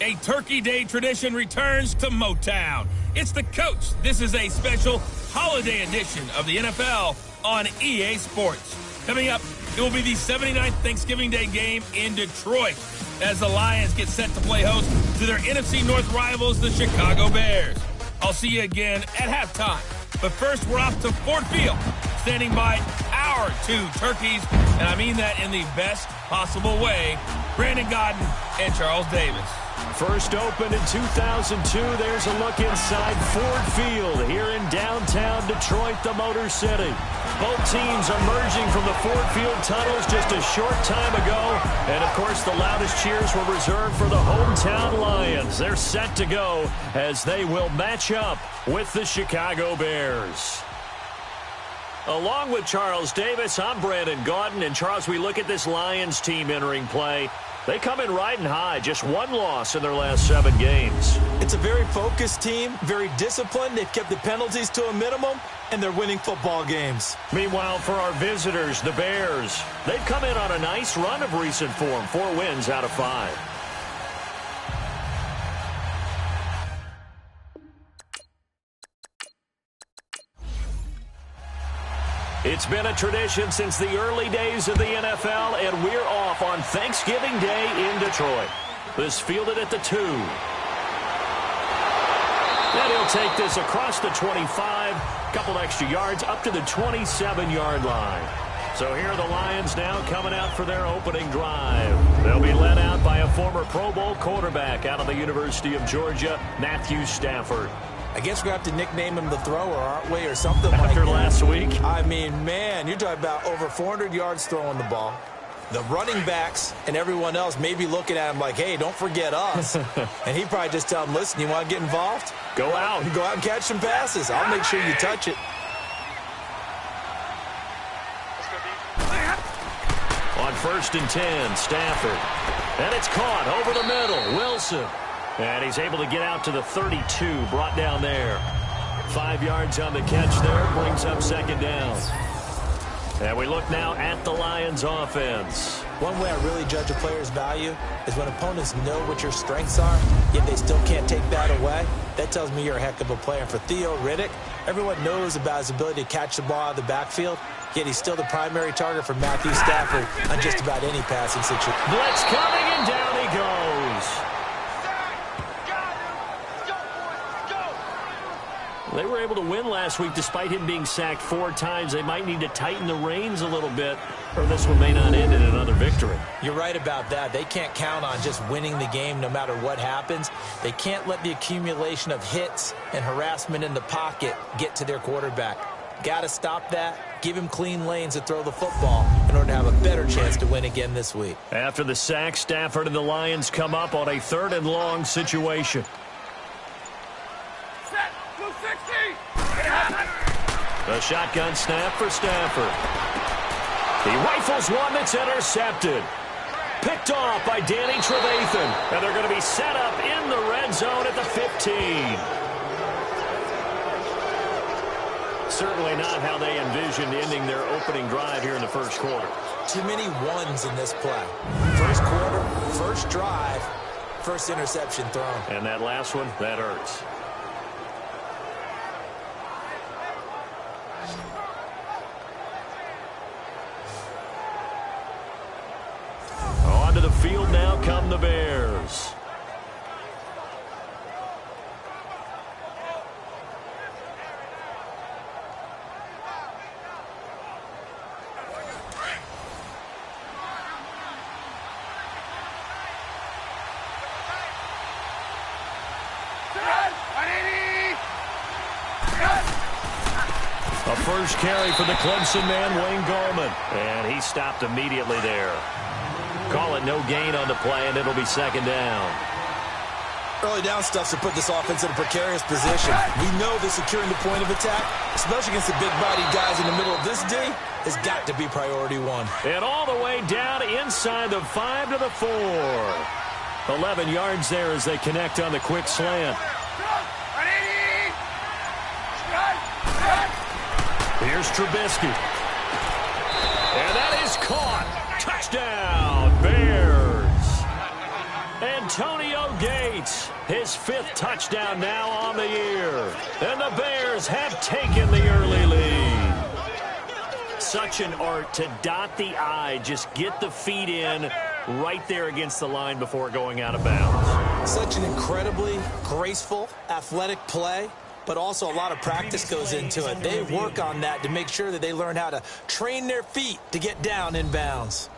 A Turkey Day tradition returns to Motown. It's the Coach. This is a special holiday edition of the NFL on EA Sports. Coming up, it will be the 79th Thanksgiving Day game in Detroit as the Lions get set to play host to their NFC North rivals, the Chicago Bears. I'll see you again at halftime. But first, we're off to Ford Field, standing by our two turkeys, and I mean that in the best possible way, Brandon Gaudin and Charles Davis. First opened in 2002, there's a look inside Ford Field here in downtown Detroit, the Motor City. Both teams emerging from the Ford Field tunnels just a short time ago. And, of course, the loudest cheers were reserved for the hometown Lions. They're set to go as they will match up with the Chicago Bears. Along with Charles Davis, I'm Brandon Gaudin. And, Charles, we look at this Lions team entering play. They come in riding high, just one loss in their last 7 games. It's a very focused team, very disciplined. They've kept the penalties to a minimum, and they're winning football games. Meanwhile, for our visitors, the Bears, they've come in on a nice run of recent form, 4 wins out of 5. It's been a tradition since the early days of the NFL, and we're off on Thanksgiving Day in Detroit. This fielded at the 2. And he'll take this across the 25, couple extra yards up to the 27-yard line. So here are the Lions now coming out for their opening drive. They'll be led out by a former Pro Bowl quarterback out of the University of Georgia, Matthew Stafford. I guess we're going to have to nickname him the thrower, aren't we, or something like that. After last week? I mean, man, you're talking about over 400 yards throwing the ball. The running backs and everyone else may be looking at him like, hey, don't forget us. And he probably just tell them, listen, you want to get involved? Go out. Go out and catch some passes. I'll make sure you touch it. On 1st and 10, Stafford. And it's caught over the middle. Wilson. And he's able to get out to the 32, brought down there. 5 yards on the catch there, brings up 2nd down. And we look now at the Lions offense. One way I really judge a player's value is when opponents know what your strengths are, yet they still can't take that away. That tells me you're a heck of a player. For Theo Riddick, everyone knows about his ability to catch the ball out of the backfield, yet he's still the primary target for Matthew Stafford on just about any passing situation. Blitz coming, and down he goes. They were able to win last week despite him being sacked 4 times. They might need to tighten the reins a little bit, or this one may not end in another victory. You're right about that. They can't count on just winning the game no matter what happens. They can't let the accumulation of hits and harassment in the pocket get to their quarterback. Got to stop that. Give him clean lanes to throw the football in order to have a better chance to win again this week. After the sack, Stafford and the Lions come up on a 3rd and long situation. The shotgun snap for Stafford. He rifles one that's intercepted. Picked off by Danny Trevathan. And they're going to be set up in the red zone at the 15. Certainly not how they envisioned ending their opening drive here in the first quarter. Too many ones in this play. First quarter, first drive, first interception thrown. And that last one, that hurts. Onto the field now come the Bears. A first carry for the Clemson man, Wayne Gallman. And he stopped immediately there. Call it no gain on the play, and it'll be 2nd down. Early down stuff to put this offense in a precarious position. We know that securing the point of attack, especially against the big-bodied guys in the middle of this D, has got to be priority 1. And all the way down inside the 5 to the 4. 11 yards there as they connect on the quick slant. Here's Trubisky. And that is caught. Touchdown, Bears. Antonio Gates, his 5th touchdown now on the year. And the Bears have taken the early lead. Such an art to dot the I, just get the feet in right there against the line before going out of bounds. Such an incredibly graceful, athletic play, but also a lot of practice goes into it. They work on that to make sure that they learn how to train their feet to get down in bounds.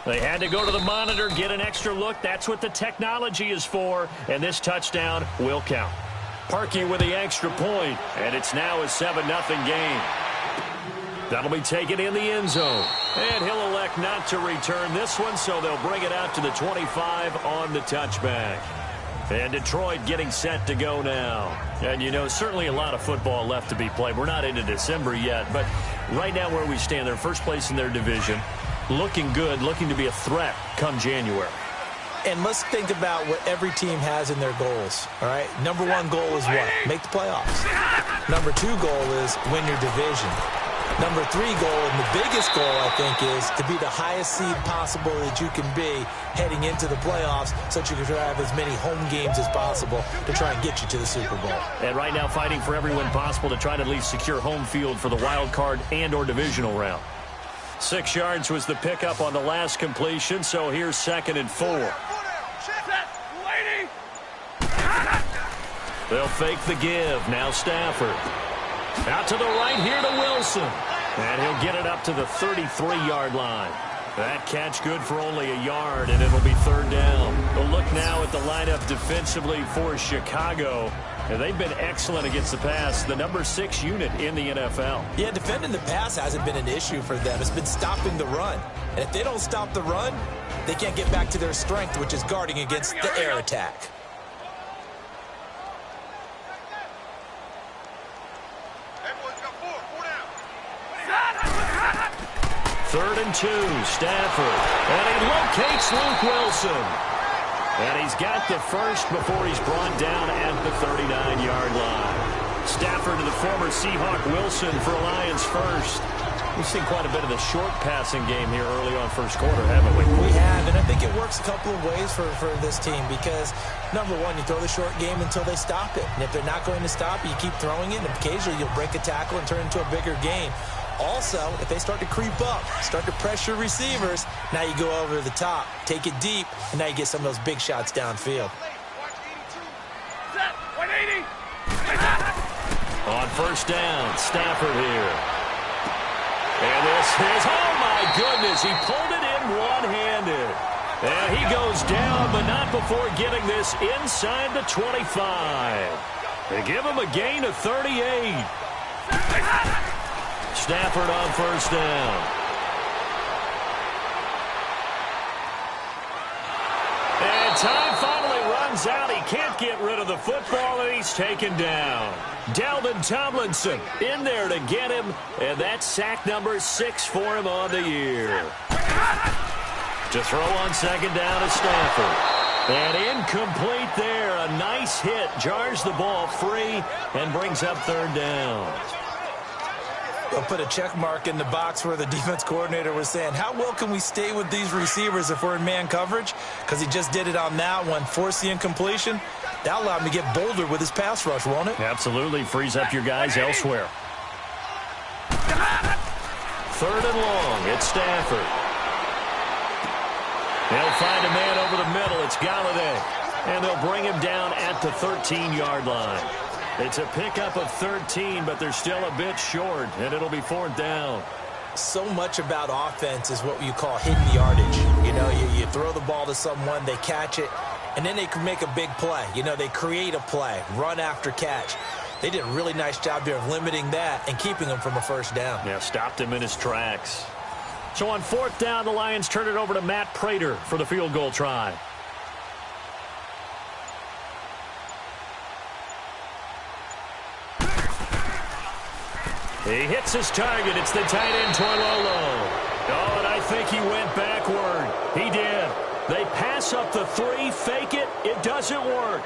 They had to go to the monitor, get an extra look. That's what the technology is for, and this touchdown will count. Parkey with the extra point, and it's now a 7-0 game. That'll be taken in the end zone, and he'll elect not to return this one, so they'll bring it out to the 25 on the touchback. And Detroit getting set to go now. And, you know, certainly a lot of football left to be played. We're not into December yet, but right now where we stand, they're first place in their division. Looking good, looking to be a threat come January. And let's think about what every team has in their goals, all right? Number 1 goal is what? Make the playoffs. Number 2 goal is win your division. Number 3 goal, and the biggest goal, I think, is to be the highest seed possible that you can be heading into the playoffs so that you can have as many home games as possible to try and get you to the Super Bowl. And right now fighting for every win possible to try to at least secure home field for the wild card and or divisional round. 6 yards was the pickup on the last completion, so here's 2nd and 4. They'll fake the give. Now Stafford. Out to the right here to Wilson. And he'll get it up to the 33-yard line. That catch good for only a yard, and it'll be 3rd down. We'll look now at the lineup defensively for Chicago. And they've been excellent against the pass, the number 6 unit in the NFL. Yeah, defending the pass hasn't been an issue for them. It's been stopping the run. And if they don't stop the run, they can't get back to their strength, which is guarding against the air attack. Third and 2, Stafford. And he locates Luke Wilson. And he's got the first before he's brought down at the 39-yard line. Stafford to the former Seahawk Wilson for Lions first. We've seen quite a bit of the short passing game here early on first quarter, haven't we? We have, and I think it works a couple of ways for this team because, number 1, you throw the short game until they stop it. And if they're not going to stop it, you keep throwing it, and occasionally you'll break a tackle and turn it into a bigger gain. Also, if they start to creep up, start to pressure receivers, now you go over the top, take it deep, and now you get some of those big shots downfield. On first down, Stafford here. And this is, oh my goodness, he pulled it in one-handed. And he goes down, but not before getting this inside the 25. They give him a gain of 38. Stafford on first down. And time finally runs out. He can't get rid of the football, and he's taken down. Dalvin Tomlinson in there to get him, and that's sack number 6 for him on the year. To throw on second down is Stafford. And incomplete there. A nice hit. Jars the ball free and brings up third down. They'll put a check mark in the box where the defense coordinator was saying, how well can we stay with these receivers if we're in man coverage? Because he just did it on that one, forced the incompletion. That'll allow him to get bolder with his pass rush, won't it? Absolutely. Frees up your guys elsewhere. Third and long. It's Stafford. They'll find a man over the middle. It's Galladay. And they'll bring him down at the 13-yard line. It's a pickup of 13, but they're still a bit short, and it'll be 4th down. So much about offense is what you call hidden yardage. You know, you throw the ball to someone, they catch it, and then they can make a big play. You know, they create a play, run after catch. They did a really nice job here of limiting that and keeping him from a first down. Yeah, stopped him in his tracks. So on 4th down, the Lions turn it over to Matt Prater for the field goal try. He hits his target. It's the tight end, Toilolo. Oh, and I think he went backward. He did. They pass up the 3, fake it. It doesn't work.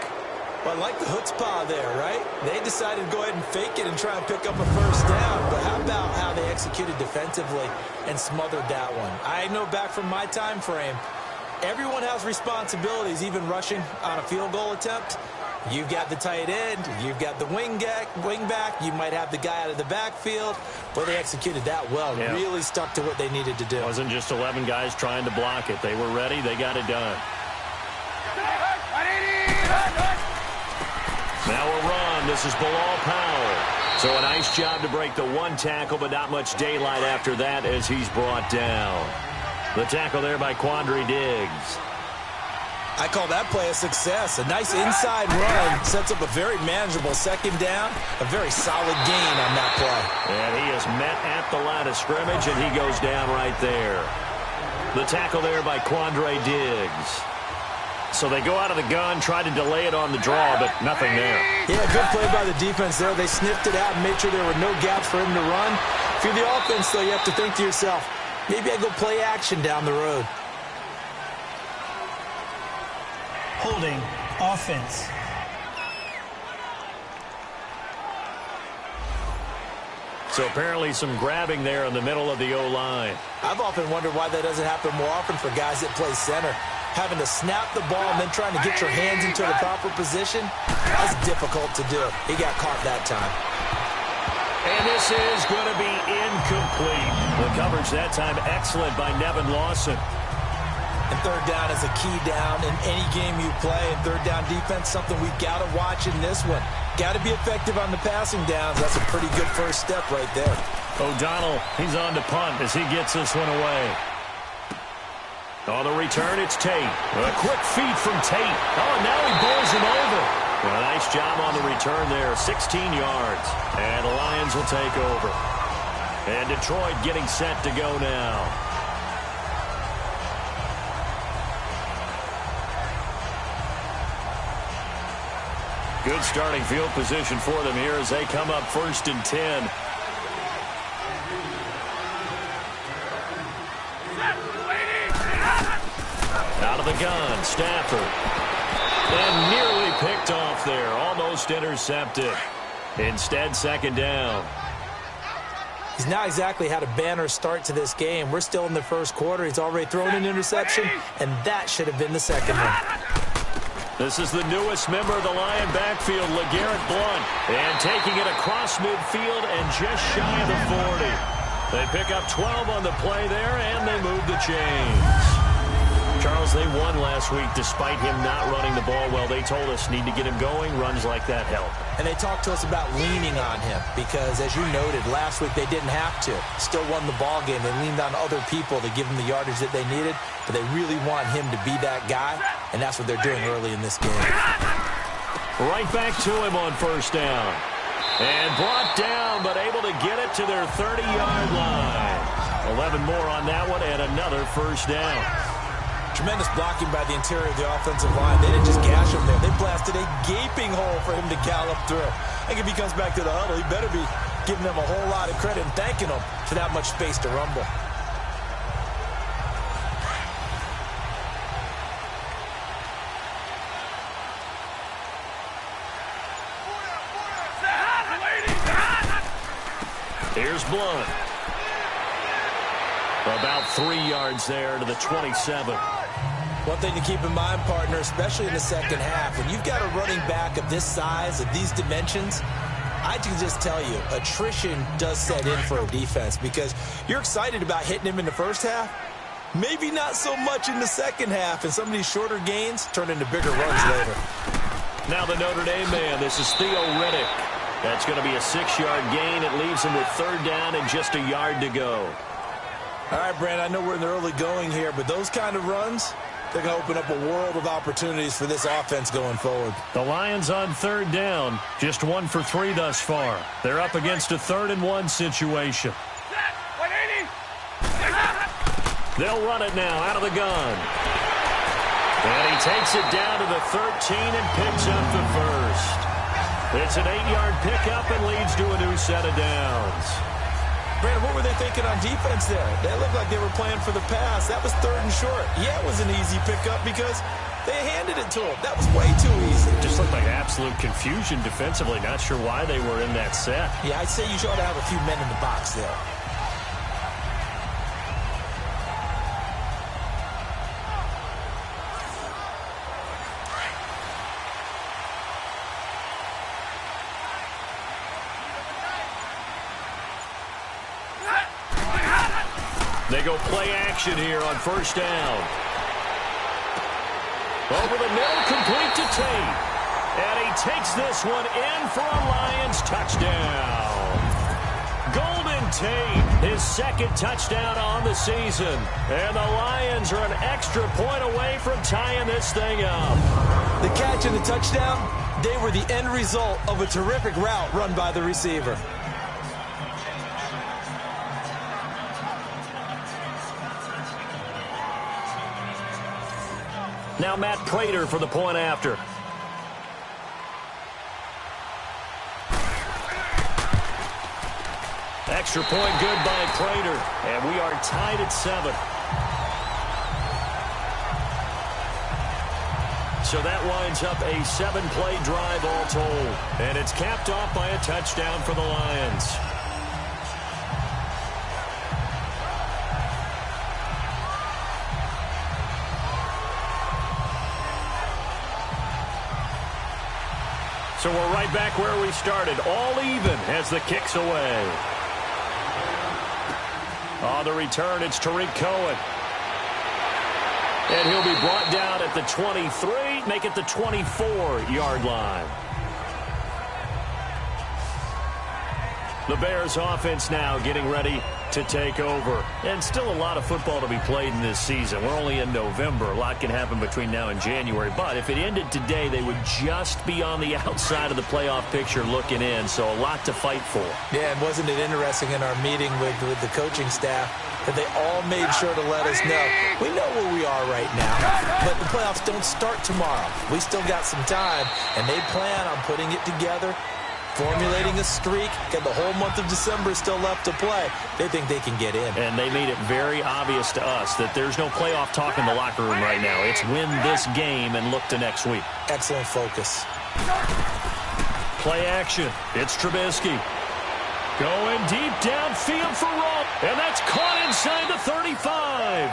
Well, I like the chutzpah there, right? They decided to go ahead and fake it and try and pick up a first down. But how about how they executed defensively and smothered that one? I know back from my time frame, everyone has responsibilities, even rushing on a field goal attempt. You've got the tight end, you've got the wing back, you might have the guy out of the backfield. Well, they executed that well, really stuck to what they needed to do. It wasn't just 11 guys trying to block it. They were ready, they got it done. Now a run. This is Bilal Powell. So a nice job to break the 1 tackle, but not much daylight after that as he's brought down. The tackle there by Quandre Diggs. I call that play a success. A nice inside run sets up a very manageable second down. A very solid gain on that play. And he is met at the line of scrimmage, and he goes down right there. The tackle there by Quandre Diggs. So they go out of the gun, try to delay it on the draw, but nothing there. Yeah, good play by the defense there. They sniffed it out and made sure there were no gaps for him to run. If you're the offense, though, you have to think to yourself, maybe I go play action down the road. Holding offense. So apparently some grabbing there in the middle of the O-line. I've often wondered why that doesn't happen more often for guys that play center. Having to snap the ball and then trying to get your hands into the proper position, that's difficult to do. He got caught that time. And this is going to be incomplete. The coverage that time excellent by Nevin Lawson. And third down is a key down in any game you play. And third down defense, something we've got to watch in this one. Got to be effective on the passing downs. That's a pretty good first step right there. O'Donnell, he's on to punt as he gets this one away. On the return, it's Tate. A quick feed from Tate. Oh, and now he bowls him over. A nice job on the return there, 16 yards. And the Lions will take over. And Detroit getting set to go now. Good starting field position for them here as they come up 1st and 10. Out of the gun, Stafford. And nearly picked off there, almost intercepted. Instead, second down. He's not exactly had a banner start to this game. We're still in the first quarter. He's already thrown an interception, and that should have been the second one. This is the newest member of the Lion backfield, LeGarrette Blount. And taking it across midfield and just shy of the 40. They pick up 12 on the play there, and they move the chains. Charles, they won last week despite him not running the ball well. They told us need to get him going. Runs like that help. And they talked to us about leaning on him because, as you noted, last week they didn't have to. Still won the ball game. They leaned on other people to give them the yardage that they needed, but they really want him to be that guy, and that's what they're doing early in this game. Right back to him on first down. And brought down, but able to get it to their 30-yard line. 11 more on that one, and another first down. Tremendous blocking by the interior of the offensive line. They didn't just gash him there. They blasted a gaping hole for him to gallop through. I think if he comes back to the huddle, he better be giving them a whole lot of credit and thanking them for that much space to rumble. Here's Blount. About 3 yards there to the 27. One thing to keep in mind, partner, especially in the second half, when you've got a running back of this size, of these dimensions, I can just tell you, attrition does set in for a defense because you're excited about hitting him in the first half. Maybe not so much in the second half, and some of these shorter gains turn into bigger runs later. Now the Notre Dame man, this is Theo Riddick. That's going to be a 6-yard gain. It leaves him with third down and just a yard to go. All right, Brand, I know we're in the early going here, but those kind of runs, they're going to open up a world of opportunities for this offense going forward. The Lions on third down, just 1 for 3 thus far. They're up against a 3rd and 1 situation. They'll run it now out of the gun. And he takes it down to the 13 and picks up the first. It's an 8-yard pickup and leads to a new set of downs. Brandon, what were they thinking on defense there? They looked like they were playing for the pass. That was 3rd and short. Yeah, it was an easy pickup because they handed it to him. That was way too easy. Just looked like absolute confusion defensively. Not sure why they were in that set. Yeah, I'd say you ought to have a few men in the box there. They go play action here on 1st down. Over the middle, complete to Tate. And he takes this one in for a Lions touchdown. Golden Tate, his 2nd touchdown on the season. And the Lions are an extra point away from tying this thing up. The catch and the touchdown, they were the end result of a terrific route run by the receiver. Now Matt Prater for the point after. Extra point good by Prater. And we are tied at 7. So that winds up a 7-play drive all told. And it's capped off by a touchdown for the Lions. So we're right back where we started, all even as the kick's away. On the return, it's Tariq Cohen. And he'll be brought down at the 23, make it the 24-yard line. The Bears offense now getting ready to take over. And still a lot of football to be played in this season. We're only in November. A lot can happen between now and January. But if it ended today, they would just be on the outside of the playoff picture looking in. So a lot to fight for. Yeah, and wasn't it interesting in our meeting with the coaching staff that they all made sure to let us know, we know where we are right now, but the playoffs don't start tomorrow. We still got some time, and they plan on putting it together, formulating a streak, and the whole month of December is still left to play. They think they can get in. And they made it very obvious to us that there's no playoff talk in the locker room right now. It's win this game and look to next week. Excellent focus. Play action. It's Trubisky. Going deep downfield for Roll. And that's caught inside the 35.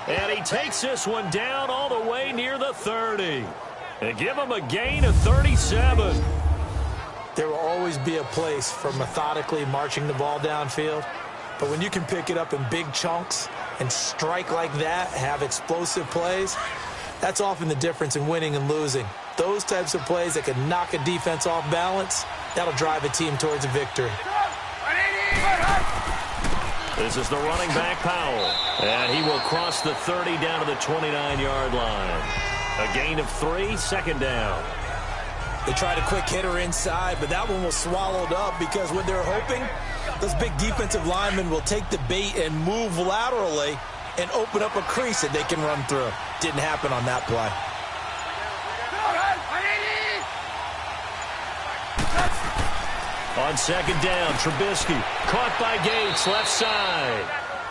And he takes this one down all the way near the 30. And give him a gain of 37. There will always be a place for methodically marching the ball downfield. But when you can pick it up in big chunks and strike like that, have explosive plays, that's often the difference in winning and losing. Those types of plays that can knock a defense off balance, that'll drive a team towards a victory. This is the running back, Powell. And he will cross the 30 down to the 29-yard line. A gain of 3, 2nd down. They tried a quick hitter inside, but that one was swallowed up because what they're hoping, those big defensive linemen will take the bait and move laterally and open up a crease that they can run through. Didn't happen on that play. On 2nd down, Trubisky caught by Gates, left side.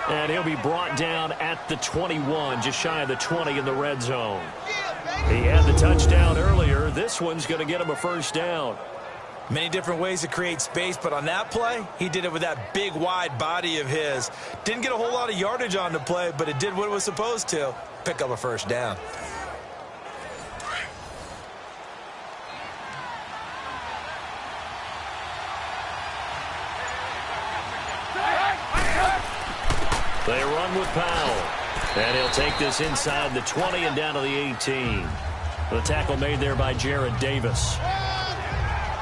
And he'll be brought down at the 21, just shy of the 20 in the red zone. He had the touchdown earlier. This one's going to get him a 1st down. Many different ways to create space, but on that play, he did it with that big, wide body of his. Didn't get a whole lot of yardage on the play, but it did what it was supposed to. Pick up a 1st down. They run with Powell. And he'll take this inside the 20 and down to the 18. The tackle made there by Jared Davis.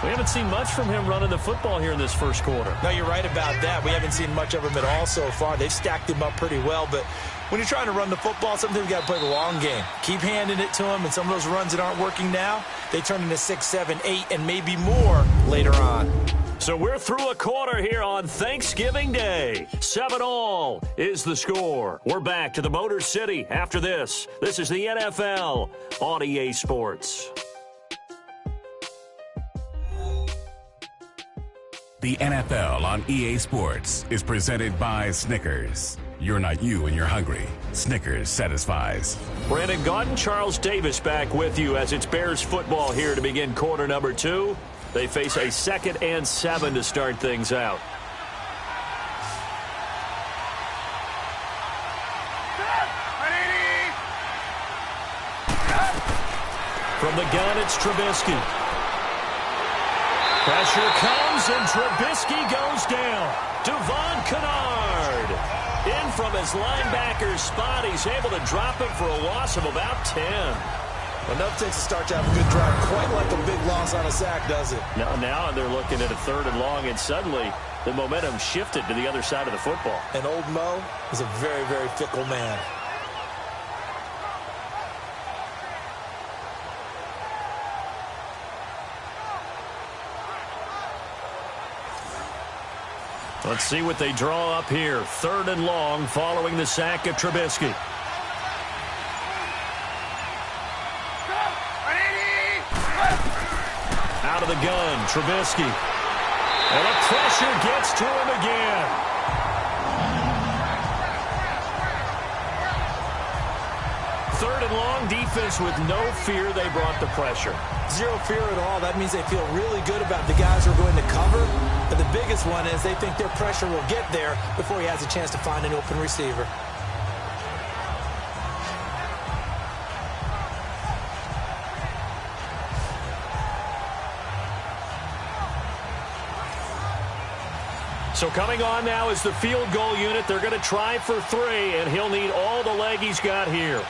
We haven't seen much from him running the football here in this 1st quarter. No, you're right about that. We haven't seen much of him at all so far. They've stacked him up pretty well, but when you're trying to run the football, sometimes you got to play the long game. Keep handing it to him, and some of those runs that aren't working now, they turn into 6, 7, 8, and maybe more later on. So we're through a quarter here on Thanksgiving Day. 7-all is the score. We're back to the Motor City after this. This is the NFL on EA Sports. The NFL on EA Sports is presented by Snickers. You're not you when you're hungry. Snickers satisfies. Brandon Gaudin, Charles Davis back with you as it's Bears football here to begin quarter number 2. They face a 2nd and 7 to start things out. From the gun, it's Trubisky. Pressure comes, and Trubisky goes down. Devon Kennard in from his linebacker spot. He's able to drop him for a loss of about 10. Well, enough takes to start to have a good drive. Quite like a big loss on a sack, does it? Now they're looking at a 3rd and long, and suddenly the momentum shifted to the other side of the football. And old Mo is a very, very fickle man. Let's see what they draw up here. 3rd and long following the sack of Trubisky. Out of the gun, Trubisky. And the pressure gets to him again. Third and long, defense with no fear. They brought the pressure. Zero fear at all. That means they feel really good about the guys who are going to cover. But the biggest one is they think their pressure will get there before he has a chance to find an open receiver. So coming on now is the field goal unit. They're going to try for 3, and he'll need all the leg he's got here.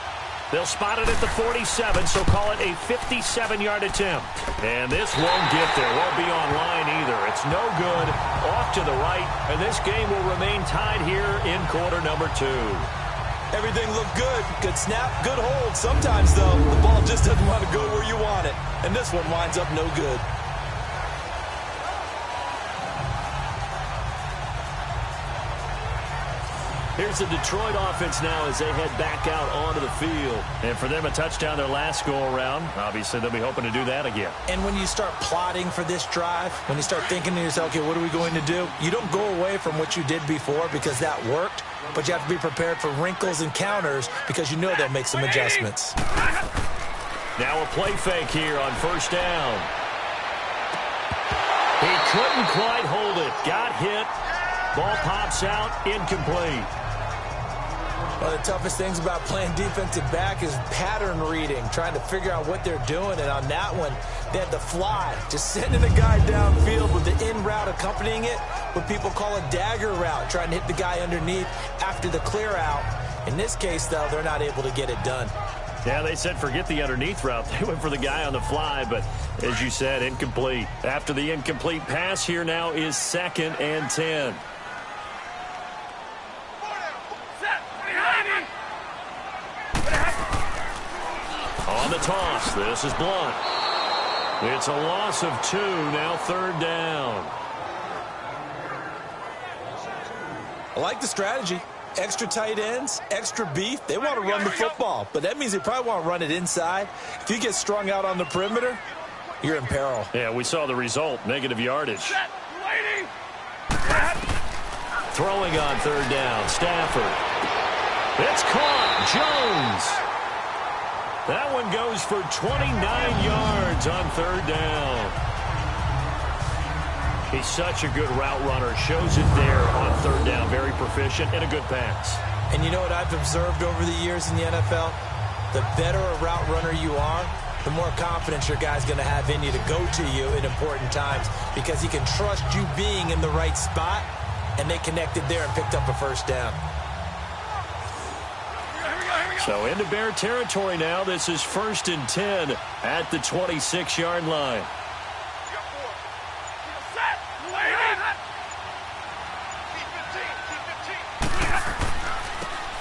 They'll spot it at the 47, so call it a 57-yard attempt. And this won't get there. Won't be on line either. It's no good. Off to the right, and this game will remain tied here in quarter number 2. Everything looked good. Good snap, good hold. Sometimes, though, the ball just doesn't want to go where you want it. And this one winds up no good. Here's the Detroit offense now as they head back out onto the field. And for them, a touchdown their last go-around. Obviously, they'll be hoping to do that again. And when you start plotting for this drive, when you start thinking to yourself, okay, what are we going to do? You don't go away from what you did before because that worked, but you have to be prepared for wrinkles and counters because you know they'll make some adjustments. Now a play fake here on 1st down. He couldn't quite hold it. Got hit. Ball pops out. Incomplete. One of the toughest things about playing defensive back is pattern reading, trying to figure out what they're doing. And on that one, they had the fly, just sending a guy downfield with the in route accompanying it, what people call a dagger route, trying to hit the guy underneath after the clear out. In this case, though, they're not able to get it done. Yeah, they said forget the underneath route. They went for the guy on the fly, but as you said, incomplete. After the incomplete pass, here now is 2nd and 10. On the toss, this is Blunt. It's a loss of 2, now 3rd down. I like the strategy. Extra tight ends, extra beef. They want to run the football, but that means they probably want to run it inside. If you get strung out on the perimeter, you're in peril. Yeah, we saw the result, negative yardage. Throwing on 3rd down, Stafford. It's caught, Jones. That one goes for 29 yards on 3rd down. He's such a good route runner. Shows it there on 3rd down. Very proficient and a good pass. And you know what I've observed over the years in the NFL? The better a route runner you are, the more confidence your guy's going to have in you to go to you in important times because he can trust you being in the right spot, and they connected there and picked up a 1st down. So into Bear territory now. This is 1st and 10 at the 26-yard line.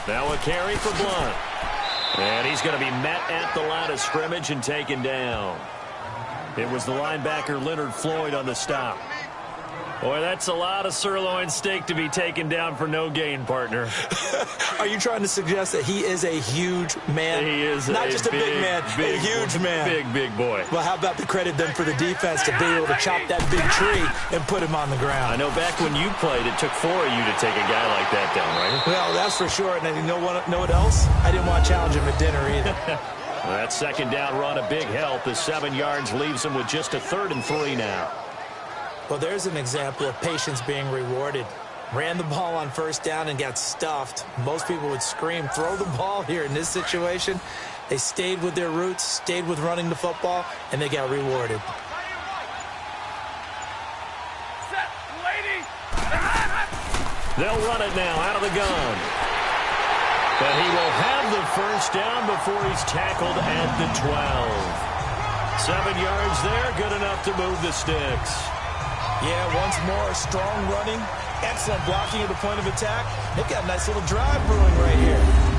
Now a carry for Blunt. And he's going to be met at the line of scrimmage and taken down. It was the linebacker Leonard Floyd on the stop. Boy, that's a lot of sirloin steak to be taken down for no gain, partner. Are you trying to suggest that he is a huge man? He is not just a big man, a huge man. Big boy. Well, how about the credit then for the defense to be able to chop that big tree and put him on the ground? I know back when you played, it took 4 of you to take a guy like that down, right? Well, that's for sure. And you know what else? I didn't want to challenge him at dinner either. That second down run, a big help. The 7 yards leaves him with just a 3rd and 3 now. Well, there's an example of patience being rewarded. Ran the ball on first down and got stuffed. Most people would scream, throw the ball here. In this situation, they stayed with their roots, stayed with running the football, and they got rewarded. They'll run it now out of the gun. But he will have the first down before he's tackled at the 12. 7 yards there, good enough to move the sticks. Yeah, once more, strong running, excellent blocking at the point of attack. They've got a nice little drive brewing right here.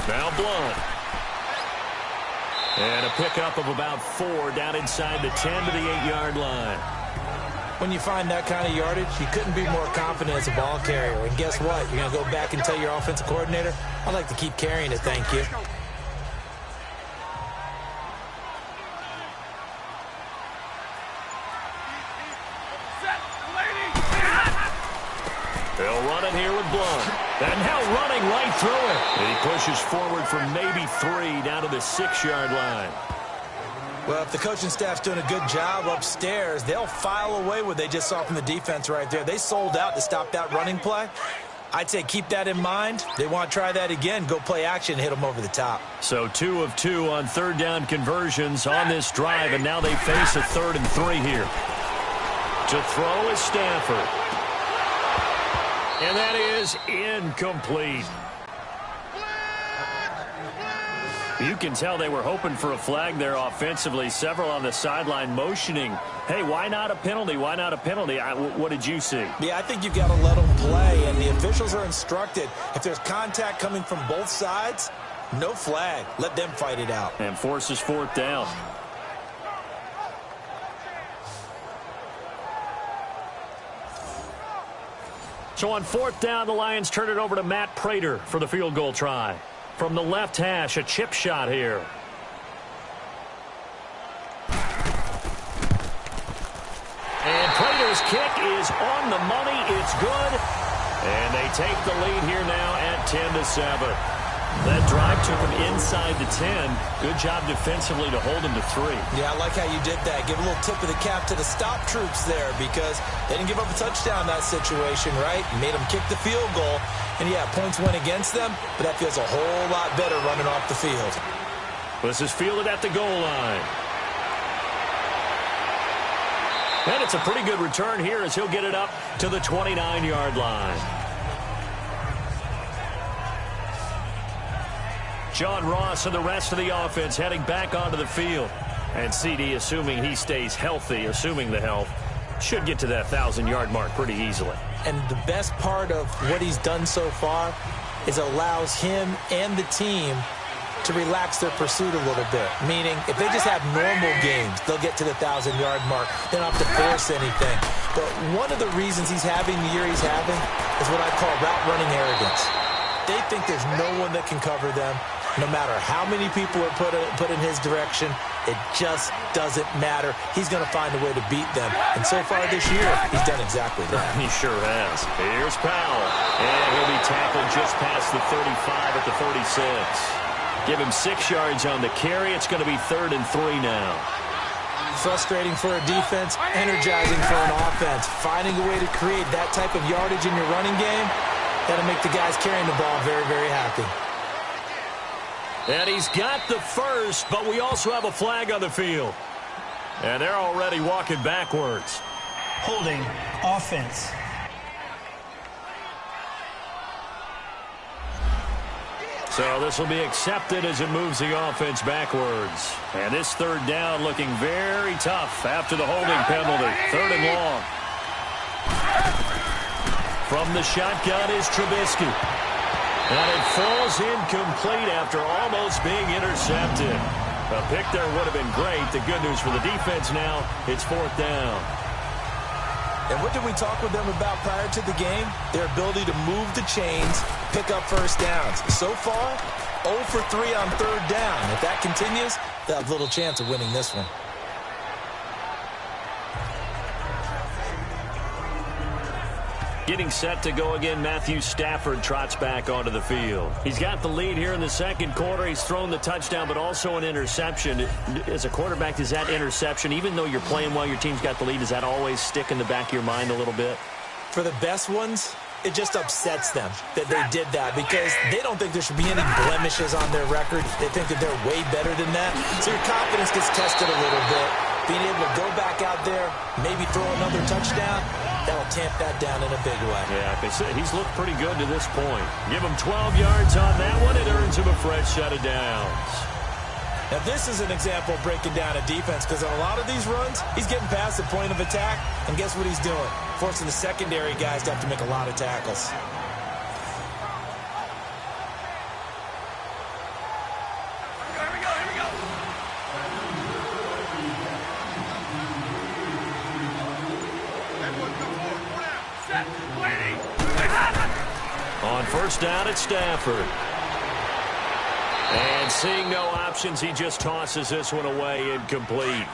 Now Blunt. And a pickup of about 4 down inside the 10 to the 8-yard line. When you find that kind of yardage, you couldn't be more confident as a ball carrier. And guess what? You're going to go back and tell your offensive coordinator, I'd like to keep carrying it, thank you. They'll run it here with Blunt. And now running right through it. And he pushes forward for maybe 3 down to the 6-yard line. Well, if the coaching staff's doing a good job upstairs, they'll file away what they just saw from the defense right there. They sold out to stop that running play. I'd say keep that in mind. They want to try that again. Go play action, hit them over the top. So 2 of 2 on 3rd down conversions on this drive, and now they face a 3rd and 3 here. To throw is Stafford. And that is incomplete. You can tell they were hoping for a flag there offensively. Several on the sideline motioning, hey, why not a penalty? Why not a penalty? What did you see? Yeah, I think you've got to let them play, and the officials are instructed. If there's contact coming from both sides, no flag. Let them fight it out. And forces 4th down. So on 4th down, the Lions turn it over to Matt Prater for the field goal try. From the left hash, a chip shot here. And Prater's kick is on the money. It's good. And they take the lead here now at 10-7. That drive took them inside the 10. Good job defensively to hold them to 3. Yeah, I like how you did that. Give a little tip of the cap to the stop troops there because they didn't give up a touchdown in that situation, right? Made them kick the field goal. And, yeah, points went against them, but that feels a whole lot better running off the field. This is fielded at the goal line. And it's a pretty good return here as he'll get it up to the 29-yard line. John Ross and the rest of the offense heading back onto the field. And CD, assuming he stays healthy, assuming the health, should get to that 1,000-yard mark pretty easily. And the best part of what he's done so far is allows him and the team to relax their pursuit a little bit. Meaning, if they just have normal games, they'll get to the 1,000-yard mark. They don't have to force anything. But one of the reasons he's having the year he's having is what I call route running arrogance. They think there's no one that can cover them. No matter how many people are put in his direction, it just doesn't matter. He's going to find a way to beat them. And so far this year, he's done exactly that. He sure has. Here's Powell. And he'll be tackled just past the 35 at the 36. Give him 6 yards on the carry. It's going to be 3rd and 3 now. Frustrating for a defense, energizing for an offense. Finding a way to create that type of yardage in your running game, that'll make the guys carrying the ball very, very happy. And he's got the first, but we also have a flag on the field. And they're already walking backwards. Holding offense. So this will be accepted as it moves the offense backwards. And this third down looking very tough after the holding penalty. Third and long. From the shotgun is Trubisky. And it falls incomplete after almost being intercepted. A pick there would have been great. The good news for the defense now, it's fourth down. And what did we talk with them about prior to the game? Their ability to move the chains, pick up first downs. So far, 0 for 3 on third down. If that continues, they'll have little chance of winning this one. Getting set to go again, Matthew Stafford trots back onto the field. He's got the lead here in the second quarter. He's thrown the touchdown, but also an interception. As a quarterback, does that interception, even though you're playing while your team's got the lead, does that always stick in the back of your mind a little bit? For the best ones, it just upsets them that they did that because they don't think there should be any blemishes on their record. They think that they're way better than that. So your confidence gets tested a little bit. Being able to go back out there, maybe throw another touchdown, that'll tamp that down in a big way. Yeah, like I said, he's looked pretty good to this point. Give him 12 yards on that one. It earns him a fresh set of downs. Now, this is an example of breaking down a defense because on a lot of these runs, he's getting past the point of attack, and guess what he's doing? Forcing the secondary guys to have to make a lot of tackles. On first down, it's Stafford. And seeing no options, he just tosses this one away, incomplete.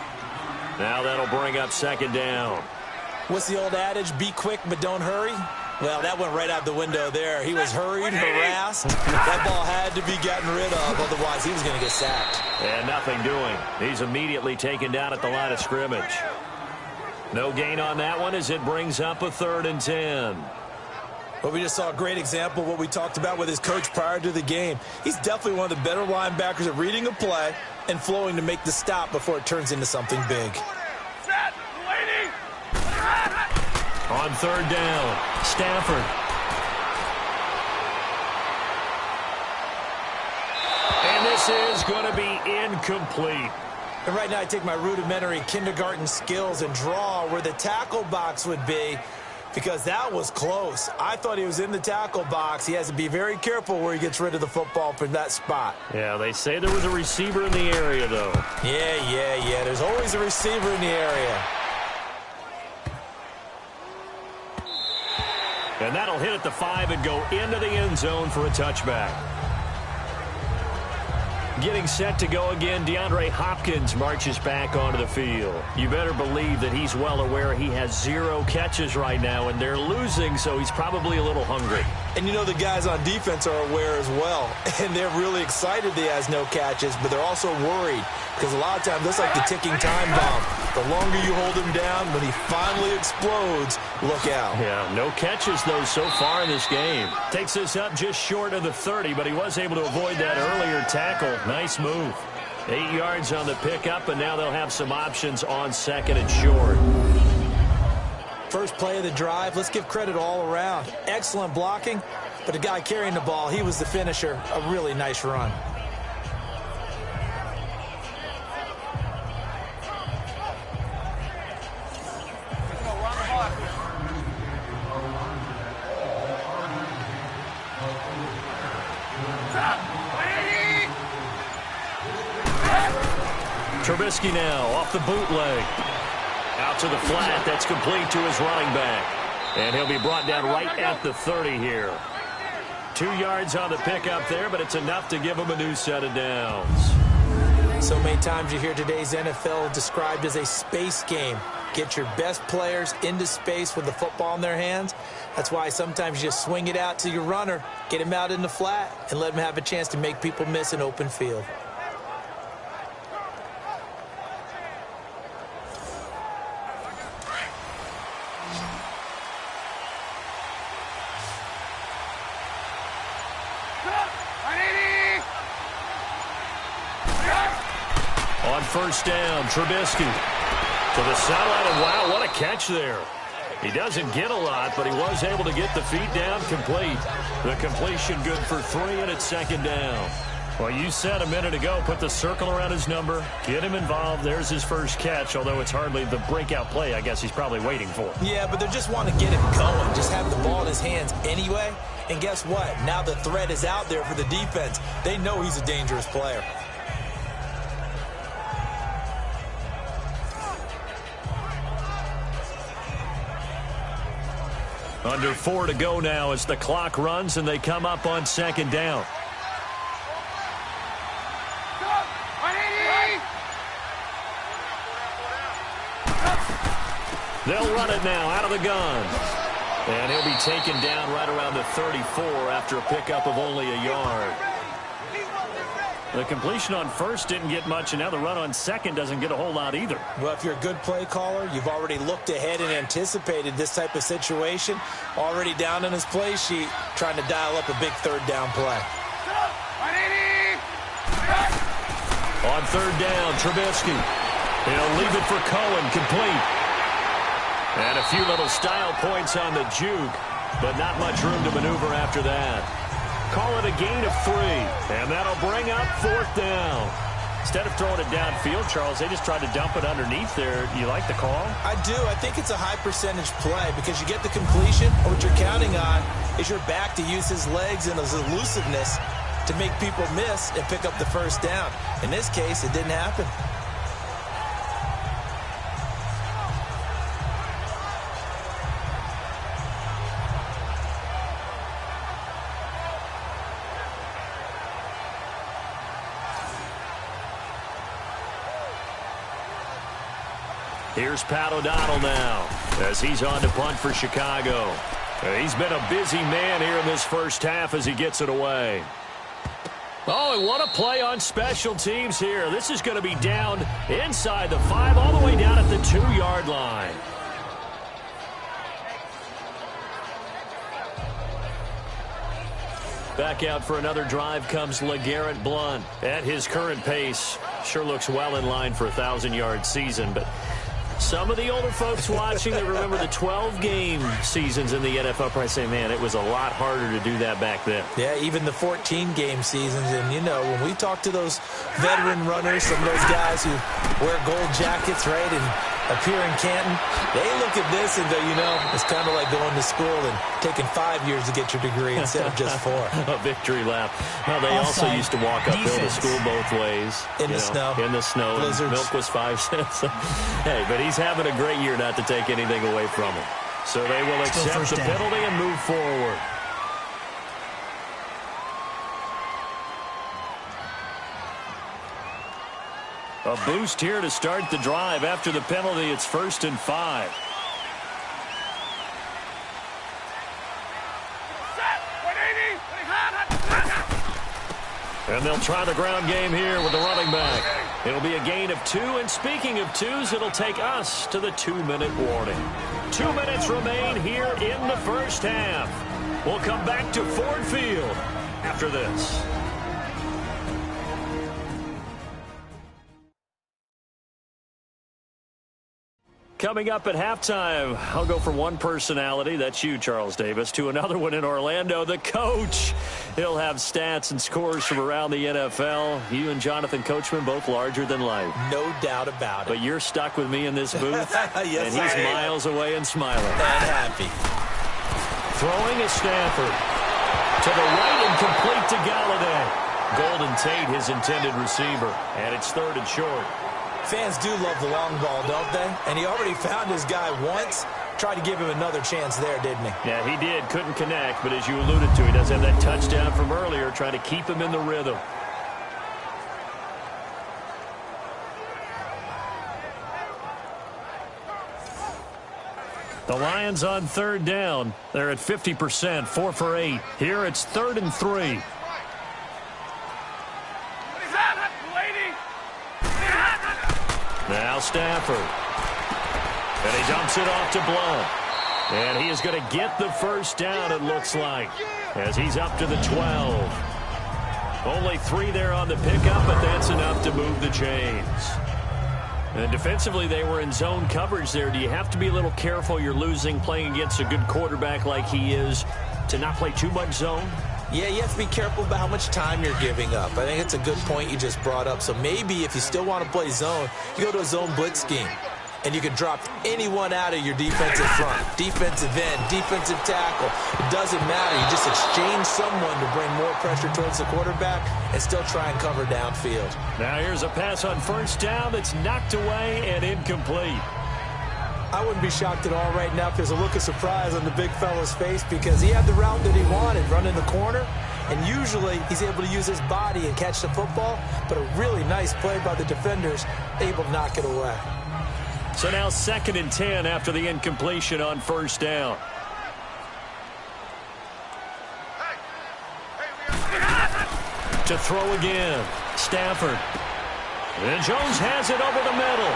Now that'll bring up second down. What's the old adage? Be quick, but don't hurry. Well, that went right out the window there. He was hurried, harassed. That ball had to be gotten rid of, otherwise he was going to get sacked. And nothing doing. He's immediately taken down at the line of scrimmage. No gain on that one as it brings up a 3rd and 10. Well, we just saw a great example of what we talked about with his coach prior to the game. He's definitely one of the better linebackers at reading a play and flowing to make the stop before it turns into something big. On 3rd down, Stafford. And this is going to be incomplete. And right now I take my rudimentary kindergarten skills and draw where the tackle box would be, because that was close. I thought he was in the tackle box. He has to be very careful where he gets rid of the football from that spot. Yeah, they say there was a receiver in the area, though. Yeah. There's always a receiver in the area. And that'll hit at the 5 and go into the end zone for a touchback. Getting set to go again, DeAndre Hopkins marches back onto the field. You better believe that he's well aware he has 0 catches right now, and they're losing, so he's probably a little hungry. And you know the guys on defense are aware as well, and they're really excited that he has no catches, but they're also worried because a lot of times that's like the ticking time bomb. The longer you hold him down, when he finally explodes, look out. Yeah, no catches, though, so far in this game. Takes this up just short of the 30, but he was able to avoid that earlier tackle. Nice move. 8 yards on the pickup, and now they'll have some options on 2nd and short. First play of the drive, let's give credit all around. Excellent blocking, but the guy carrying the ball, he was the finisher. A really nice run. Trubisky now off the bootleg. Out to the flat. That's complete to his running back. And he'll be brought down right at the 30 here. 2 yards on the pickup there, but it's enough to give him a new set of downs. So many times you hear today's NFL described as a space game. Get your best players into space with the football in their hands. That's why sometimes you just swing it out to your runner, get him out in the flat, and let him have a chance to make people miss an open field. On first down, Trubisky to the sideline, and wow, what a catch there. He doesn't get a lot, but he was able to get the feet down complete. The completion good for 3, and it's second down. Well, you said a minute ago, put the circle around his number, get him involved. There's his first catch, although it's hardly the breakout play I guess he's probably waiting for. Yeah, but they just want to get him going. Just have the ball in his hands anyway. And guess what? Now the threat is out there for the defense. They know he's a dangerous player. Under 4 to go now as the clock runs and they come up on second down. They'll run it now out of the gun. And he'll be taken down right around the 34 after a pickup of only a yard. The completion on first didn't get much, and now the run on second doesn't get a whole lot either. Well, if you're a good play caller, you've already looked ahead and anticipated this type of situation. Already down on his play sheet, trying to dial up a big third down play. On third down, Trubisky. He'll leave it for Cohen, complete. And a few little style points on the juke, but not much room to maneuver after that. Call it a gain of 3, and that'll bring up fourth down. Instead of throwing it downfield, Charles, they just tried to dump it underneath there. You like the call? I do. I think it's a high percentage play because you get the completion. What you're counting on is your back to use his legs and his elusiveness to make people miss and pick up the first down. In this case, it didn't happen. Here's Pat O'Donnell now as he's on to punt for Chicago. He's been a busy man here in this first half as he gets it away. Oh, and what a play on special teams here. This is going to be down inside the 5 all the way down at the 2-yard line. Back out for another drive comes LeGarrette Blount. At his current pace, sure looks well in line for a 1,000-yard season, but some of the older folks watching that remember the 12-game seasons in the NFL probably say, man, it was a lot harder to do that back then. Yeah, even the 14-game seasons. And, you know, when we talk to those veteran runners, some of those guys who wear gold jackets, right, and appear in Canton, they look at this and go, you know, it's kind of like going to school and taking 5 years to get your degree instead of just 4. A victory lap. Well, they also used to walk uphill to school both ways. In the snow. In the snow. Milk was 5 cents. Hey, but he's having a great year, not to take anything away from him. So they will accept the penalty and move forward. A boost here to start the drive. After the penalty, it's 1st and 5. And they'll try the ground game here with the running back. It'll be a gain of 2, and speaking of 2s, it'll take us to the 2-minute warning. 2 minutes remain here in the first half. We'll come back to Ford Field after this. Coming up at halftime, I'll go from one personality, that's you, Charles Davis, to another one in Orlando, the coach. He'll have stats and scores from around the NFL. You and Jonathan Coachman, both larger than life. No doubt about it. But you're stuck with me in this booth, yes, and he's miles away and smiling. And happy. Throwing is Stafford. To the right and complete to Galladay. Golden Tate, his intended receiver, and it's 3rd and short. Fans do love the long ball, don't they? And he already found his guy once. Tried to give him another chance there, didn't he? Yeah, he did. Couldn't connect, but as you alluded to, he does have that touchdown from earlier, trying to keep him in the rhythm. The Lions on 3rd down. They're at 50%, 4 for 8. Here it's 3rd and 3. Now Stafford. And he dumps it off to Blount. And he is going to get the first down, it looks like, as he's up to the 12. Only 3 there on the pickup, but that's enough to move the chains. And defensively, they were in zone coverage there. Do you have to be a little careful? You're losing playing against a good quarterback like he is to not play too much zone? Yeah, you have to be careful about how much time you're giving up. I think it's a good point you just brought up. So maybe if you still want to play zone, you go to a zone blitz scheme. And you can drop anyone out of your defensive front, defensive end, defensive tackle. It doesn't matter. You just exchange someone to bring more pressure towards the quarterback and still try and cover downfield. Now here's a pass on first down that's knocked away and incomplete. I wouldn't be shocked at all right now if there's a look of surprise on the big fella's face because he had the route that he wanted, running the corner. And usually he's able to use his body and catch the football, but a really nice play by the defenders, able to knock it away. So now 2nd and 10 after the incompletion on first down. To throw again, Stafford. And Jones has it over the middle.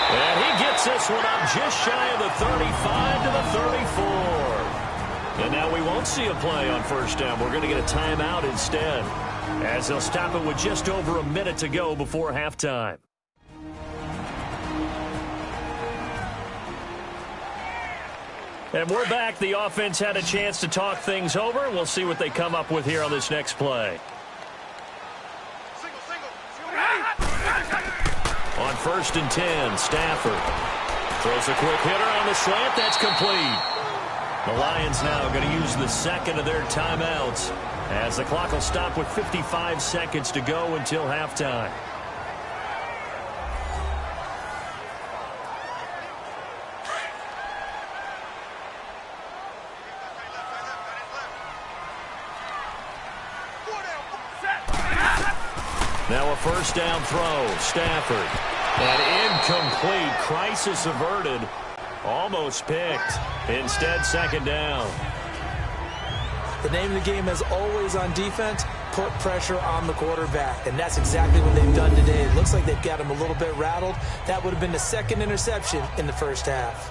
And he gets this one up just shy of the 35 to the 34. And now we won't see a play on first down. We're going to get a timeout instead, as they'll stop it with just over a minute to go before halftime. And we're back. The offense had a chance to talk things over. We'll see what they come up with here on this next play. On 1st and 10, Stafford throws a quick hitter on the slant. That's complete. The Lions now going to use the second of their timeouts as the clock will stop with 55 seconds to go until halftime. Now a first down throw, Stafford. And incomplete. Crisis averted. Almost picked. Instead, 2nd down. The name of the game is always on defense, put pressure on the quarterback. And that's exactly what they've done today. It looks like they've got him a little bit rattled. That would have been the 2nd interception in the first half.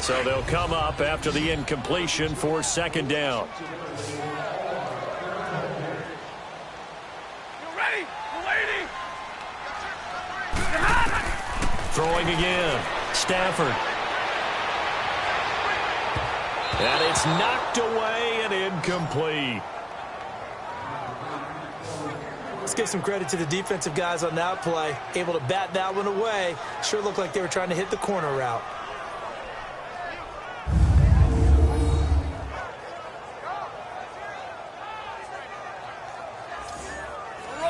So they'll come up after the incompletion for 2nd down. Throwing again, Stafford. And it's knocked away and incomplete. Let's give some credit to the defensive guys on that play. Able to bat that one away. Sure looked like they were trying to hit the corner route.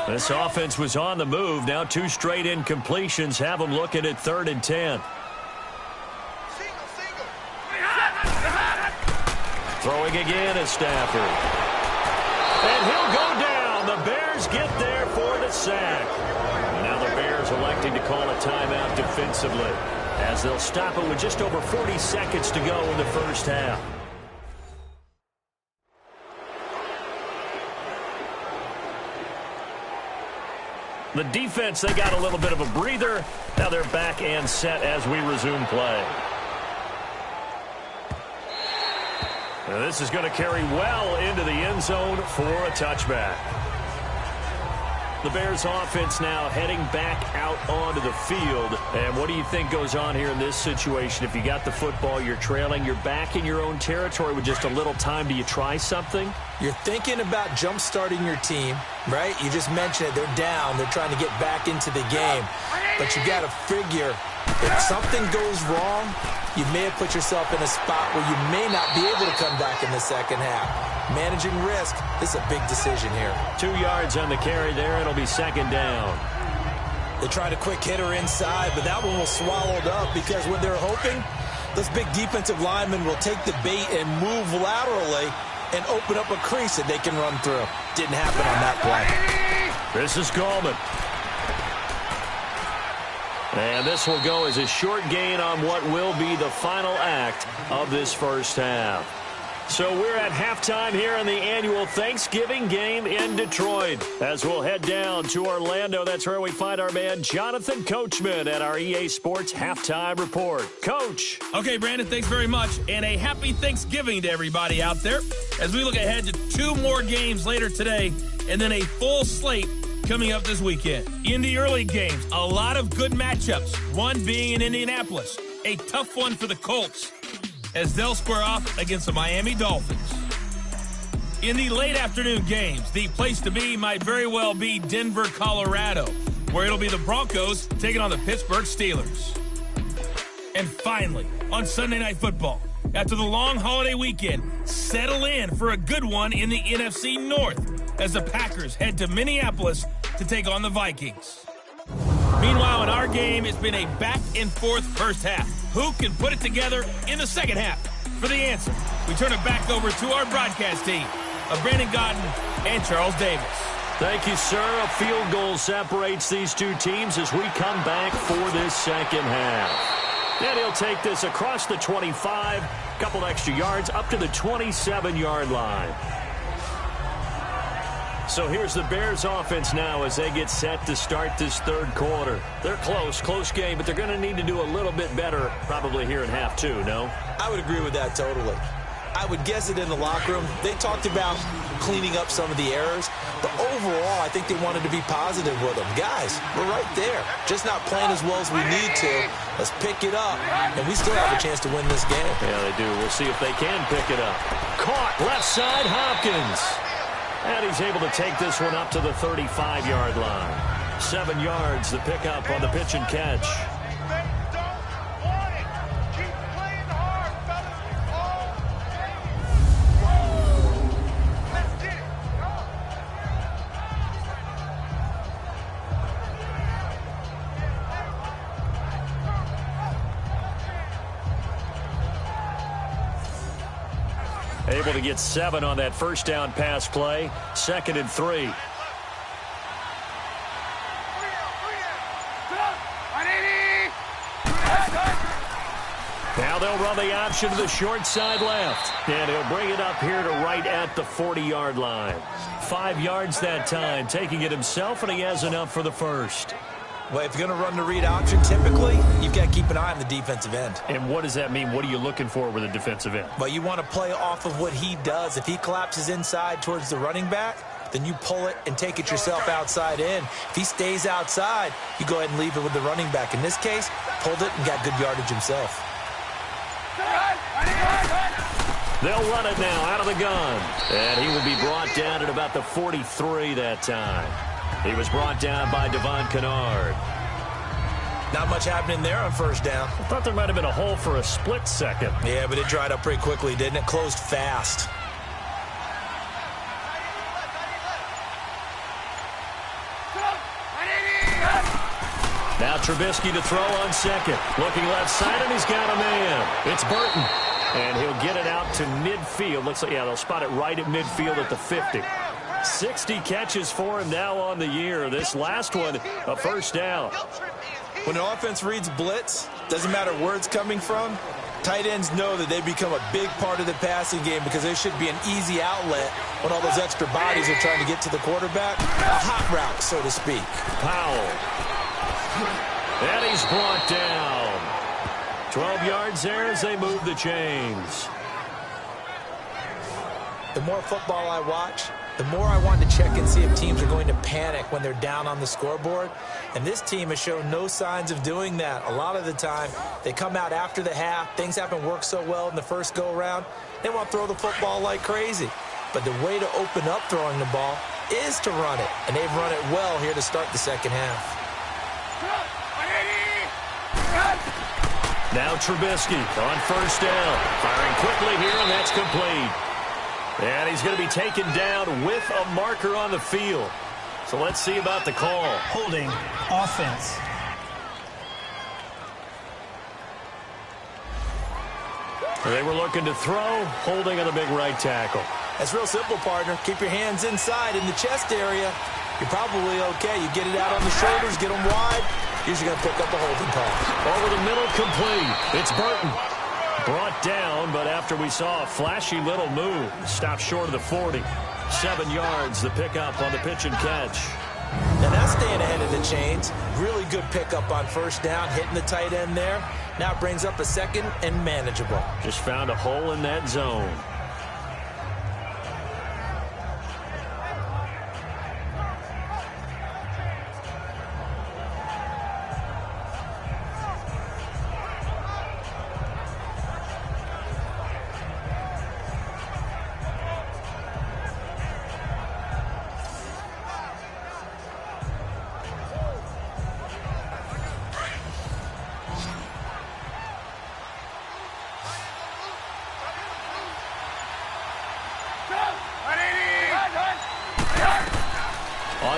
This offense was on the move. Now 2 straight incompletions have them looking at 3rd and 10. Throwing again is Stafford. And he'll go down. The Bears get there for the sack. And now the Bears electing to call a timeout defensively, as they'll stop it with just over 40 seconds to go in the first half. The defense, they got a little bit of a breather. Now they're back and set as we resume play. Now this is going to carry well into the end zone for a touchback. The Bears offense now heading back out onto the field. And what do you think goes on here in this situation? If you got the football, you're trailing, you're back in your own territory with just a little time. Do you try something? You're thinking about jump-starting your team, right? You just mentioned it. They're down. They're trying to get back into the game. But you got to figure, if something goes wrong, you may have put yourself in a spot where you may not be able to come back in the second half. Managing risk, this is a big decision here. 2 yards on the carry there. It'll be 2nd down. They tried a quick hitter inside, but that one was swallowed up because what they're hoping, those big defensive linemen will take the bait and move laterally and open up a crease that they can run through. Didn't happen on that play. This is Gallman. And this will go as a short gain on what will be the final act of this first half. So we're at halftime here in the annual Thanksgiving game in Detroit. As we'll head down to Orlando, that's where we find our man Jonathan Coachman at our EA Sports Halftime Report. Coach. Okay, Brandon, thanks very much. And a happy Thanksgiving to everybody out there as we look ahead to 2 more games later today and then a full slate coming up this weekend. In the early games, a lot of good matchups, one being in Indianapolis. A tough one for the Colts as they'll square off against the Miami Dolphins. In the late afternoon games, the place to be might very well be Denver, Colorado, where it'll be the Broncos taking on the Pittsburgh Steelers. And finally, on Sunday Night Football, after the long holiday weekend, settle in for a good one in the NFC North as the Packers head to Minneapolis to take on the Vikings. Meanwhile, in our game, it's been a back-and-forth first half. Who can put it together in the second half? For the answer, we turn it back over to our broadcast team of Brandon Gaudin and Charles Davis. Thank you, sir. A field goal separates these two teams as we come back for this second half. And he'll take this across the 25, couple extra yards, up to the 27-yard line. So here's the Bears offense now as they get set to start this third quarter. They're close game, but they're going to need to do a little bit better probably here in half two, no? I would agree with that totally. I would guess it in the locker room. They talked about cleaning up some of the errors, but overall, I think they wanted to be positive with them. Guys, we're right there. Just not playing as well as we need to. Let's pick it up, and we still have a chance to win this game. Yeah, they do. We'll see if they can pick it up. Caught left side, Hopkins. And he's able to take this one up to the 35-yard line. 7 yards, the pickup on the pitch and catch. Able to get 7 on that first down pass play. 2nd and 3. Now they'll run the option to the short side left. And he'll bring it up here to right at the 40-yard line. 5 yards that time, taking it himself, and he has enough for the first. Well, if you're going to run the read option, typically, you've got to keep an eye on the defensive end. And what does that mean? What are you looking for with a defensive end? Well, you want to play off of what he does. If he collapses inside towards the running back, then you pull it and take it yourself outside in. If he stays outside, you go ahead and leave it with the running back. In this case, pulled it and got good yardage himself. They'll run it now out of the gun. And he will be brought down at about the 43 that time. He was brought down by Devon Kennard. Not much happening there on first down. I thought there might have been a hole for a split second. Yeah, but it dried up pretty quickly, didn't it? Closed fast. Now Trubisky to throw on second. Looking left side, and he's got a man. It's Burton. And he'll get it out to midfield. Looks like, yeah, they'll spot it right at midfield at the 50. 60 catches for him now on the year. This last one, a first down. When an offense reads blitz, doesn't matter where it's coming from, tight ends know that they become a big part of the passing game because there should be an easy outlet when all those extra bodies are trying to get to the quarterback. A hot route, so to speak. Powell. And he's brought down. 12 yards there as they move the chains. The more football I watch, the more I want to check and see if teams are going to panic when they're down on the scoreboard. And this team has shown no signs of doing that. A lot of the time, they come out after the half. Things haven't worked so well in the first go-around. They want to throw the football like crazy. But the way to open up throwing the ball is to run it. And they've run it well here to start the second half. Now Trubisky on first down. Firing quickly here, and that's complete. And he's going to be taken down with a marker on the field. So let's see about the call. Holding offense. They were looking to throw, holding on a big right tackle. That's real simple, partner. Keep your hands inside in the chest area. You're probably okay. You get it out on the shoulders, get them wide. Usually going to pick up the holding call. Over the middle, complete. It's Burton. Brought down, but after we saw a flashy little move, stopped short of the 40. 7 yards, the pickup on the pitch and catch. Now that's staying ahead of the chains. Really good pickup on first down, hitting the tight end there. Now it brings up a second and manageable. Just found a hole in that zone.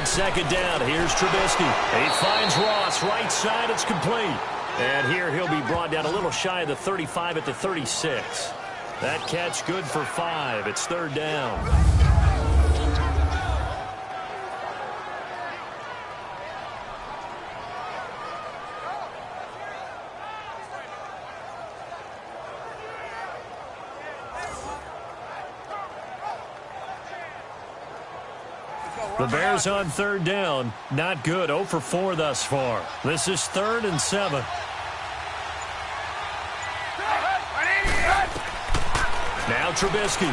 on second down. Here's Trubisky. He finds Ross. Right side, it's complete. And here he'll be brought down a little shy of the 35 at the 36. That catch good for 5. It's third down. The Bears on third down. Not good. 0 for 4 thus far. This is 3rd and 7. Now Trubisky.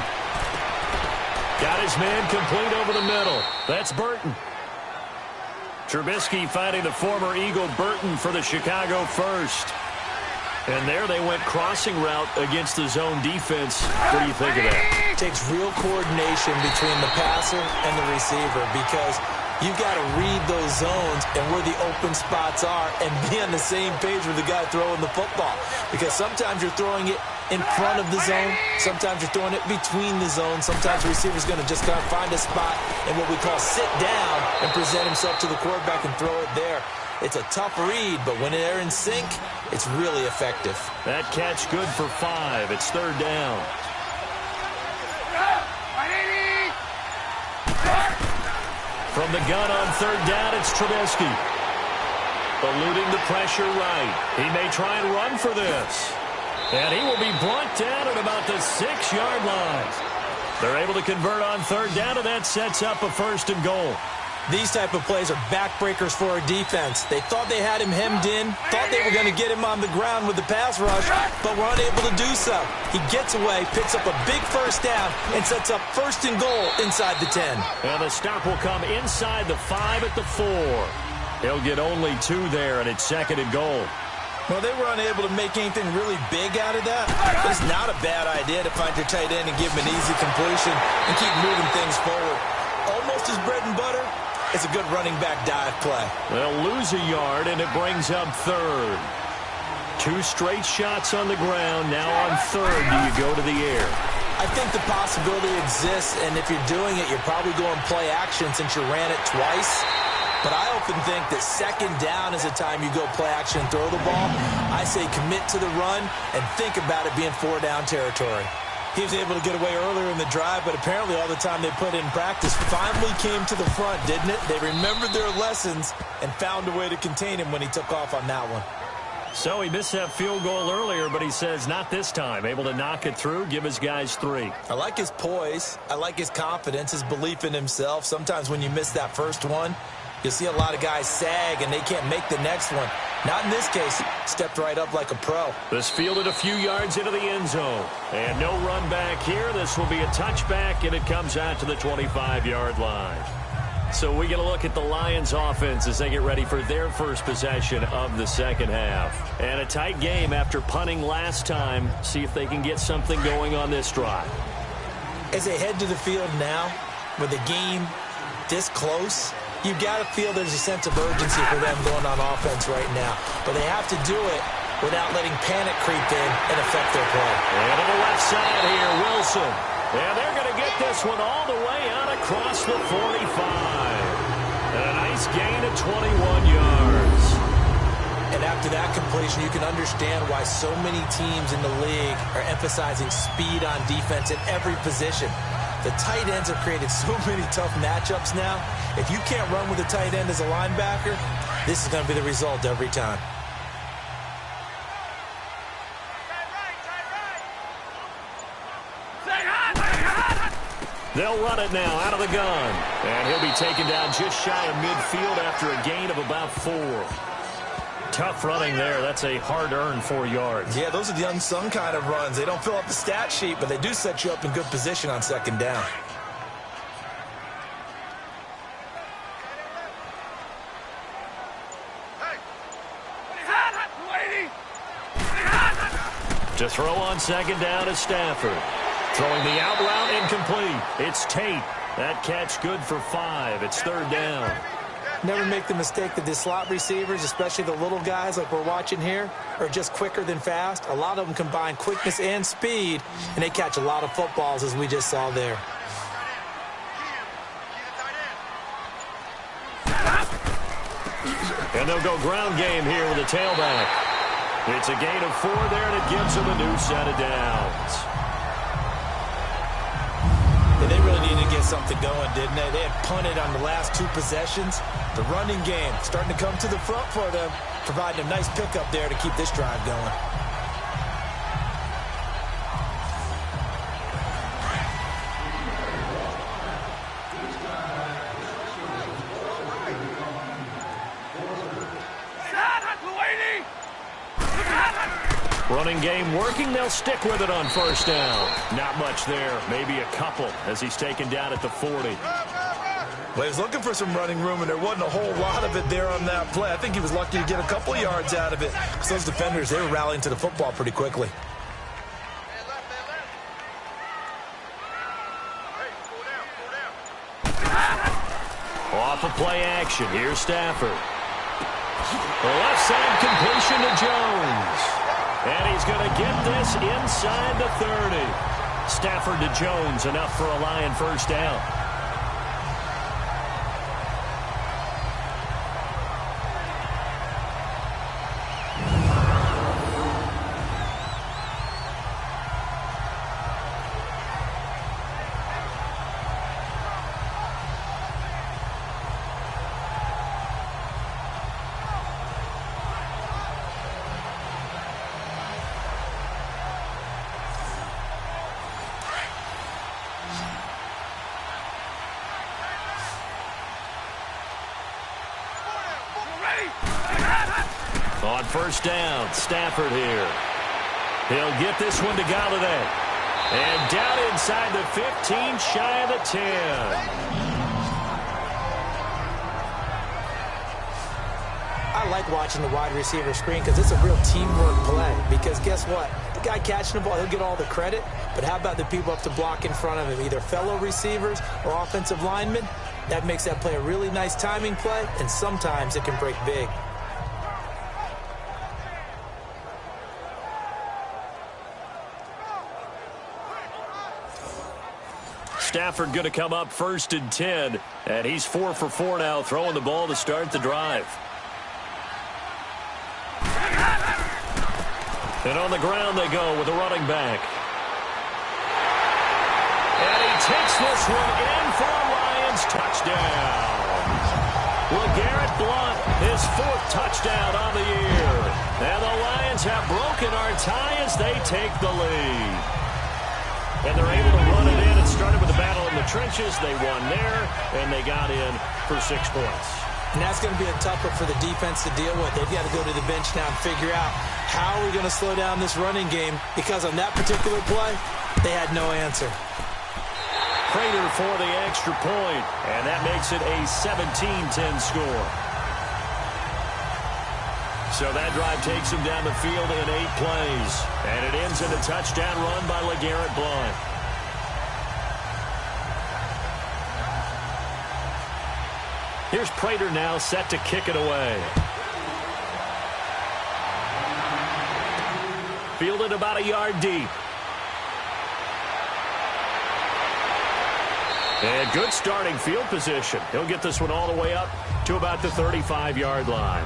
Got his man complete over the middle. That's Burton. Trubisky finding the former Eagle Burton for the Chicago first. And there they went crossing route against the zone defense. What do you think of that? It takes real coordination between the passer and the receiver because you've got to read those zones and where the open spots are and be on the same page with the guy throwing the football. Because sometimes you're throwing it in front of the zone. Sometimes you're throwing it between the zones. Sometimes the receiver's going to just kind of find a spot and what we call sit down and present himself to the quarterback and throw it there. It's a tough read, but when they're in sync, it's really effective. That catch good for 5. It's third down. From the gun on third down, it's Trubisky. Eluding the pressure right. He may try and run for this. And he will be brought down at about the 6-yard line. They're able to convert on third down, and that sets up a 1st and goal. These type of plays are backbreakers for our defense. They thought they had him hemmed in, thought they were going to get him on the ground with the pass rush, but were unable to do so. He gets away, picks up a big first down, and sets up 1st and goal inside the 10. And the stop will come inside the 5 at the 4. He'll get only 2 there, and it's 2nd and goal. Well, they were unable to make anything really big out of that, but it's not a bad idea to find your tight end and give him an easy completion and keep moving things forward. Almost his bread and butter. It's a good running back dive play. They'll lose a yard, and it brings up 3rd. 2 straight shots on the ground. Now on 3rd, do you go to the air? I think the possibility exists, and if you're doing it, you're probably going play action since you ran it twice. But I often think that 2nd down is a time you go play action and throw the ball. I say commit to the run and think about it being 4-down territory. He was able to get away earlier in the drive, but apparently all the time they put in practice finally came to the front, didn't it? They remembered their lessons and found a way to contain him when he took off on that one. So he missed that field goal earlier, but he says not this time. Able to knock it through, give his guys 3. I like his poise. I like his confidence, his belief in himself. Sometimes when you miss that first one, you'll see a lot of guys sag and they can't make the next one. Not in this case. Stepped right up like a pro. This fielded a few yards into the end zone. And no run back here. This will be a touchback, and it comes out to the 25-yard line. So we get a look at the Lions offense as they get ready for their first possession of the second half. And a tight game after punting last time. See if they can get something going on this drive. As they head to the field now, with the game this close, you got to feel there's a sense of urgency for them going on offense right now. But they have to do it without letting panic creep in and affect their play. And to the left side here, Wilson. And they're going to get this one all the way out across the 45. And a nice gain of 21 yards. And after that completion, you can understand why so many teams in the league are emphasizing speed on defense in every position. The tight ends have created so many tough matchups now. If you can't run with a tight end as a linebacker, this is going to be the result every time. They'll run it now out of the gun. And he'll be taken down just shy of midfield after a gain of about 4. Tough running there. That's a hard-earned 4 yards. Yeah, those are the unsung kind of runs. They don't fill up the stat sheet, but they do set you up in good position on second down. To throw on second down is Stafford. Throwing the out route incomplete. It's Tate. That catch good for 5. It's third down. Never make the mistake that the slot receivers, especially the little guys like we're watching here, are just quicker than fast. A lot of them combine quickness and speed, and they catch a lot of footballs, as we just saw there. And they'll go ground game here with a tailback. It's a gain of 4 there, and it gives them a new set of downs. And they really needed to get something going, didn't they? They had punted on the last 2 possessions. The running game starting to come to the front for them, providing a nice pickup there to keep this drive going. Running game working. They'll stick with it on first down. Not much there. Maybe a couple as he's taken down at the 40. Well, he was looking for some running room, and there wasn't a whole lot of it there on that play. I think he was lucky to get a couple of yards out of it. So those defenders, they were rallying to the football pretty quickly. Off of play action. Here's Stafford. The left side completion to Jones. And he's going to get this inside the 30. Stafford to Jones, enough for a Lion first down. On first down, Stafford here. He'll get this one to Galladay. And down inside the 15, shy of the 10. I like watching the wide receiver screen because it's a real teamwork play. Because guess what? The guy catching the ball, he'll get all the credit. But how about the people up to block in front of him, either fellow receivers or offensive linemen? That makes that play a really nice timing play, and sometimes it can break big. Stafford going to come up first and 10, and he's 4 for 4 now, throwing the ball to start the drive. And on the ground they go with the running back. And he takes this one in for a Lions touchdown. LeGarrette Blount, his 4th touchdown on the year. And the Lions have broken our tie as they take the lead. And they're able to run it in. It started with a battle in the trenches. They won there, and they got in for 6 points. And that's going to be a tougher for the defense to deal with. They've got to go to the bench now and figure out how are we going to slow down this running game, because on that particular play, they had no answer. Prater for the extra point, and that makes it a 17-10 score. So that drive takes him down the field in 8 plays. And it ends in a touchdown run by LeGarrette Blount. Here's Prater now set to kick it away. Fielded about a yard deep. And good starting field position. He'll get this one all the way up to about the 35-yard line.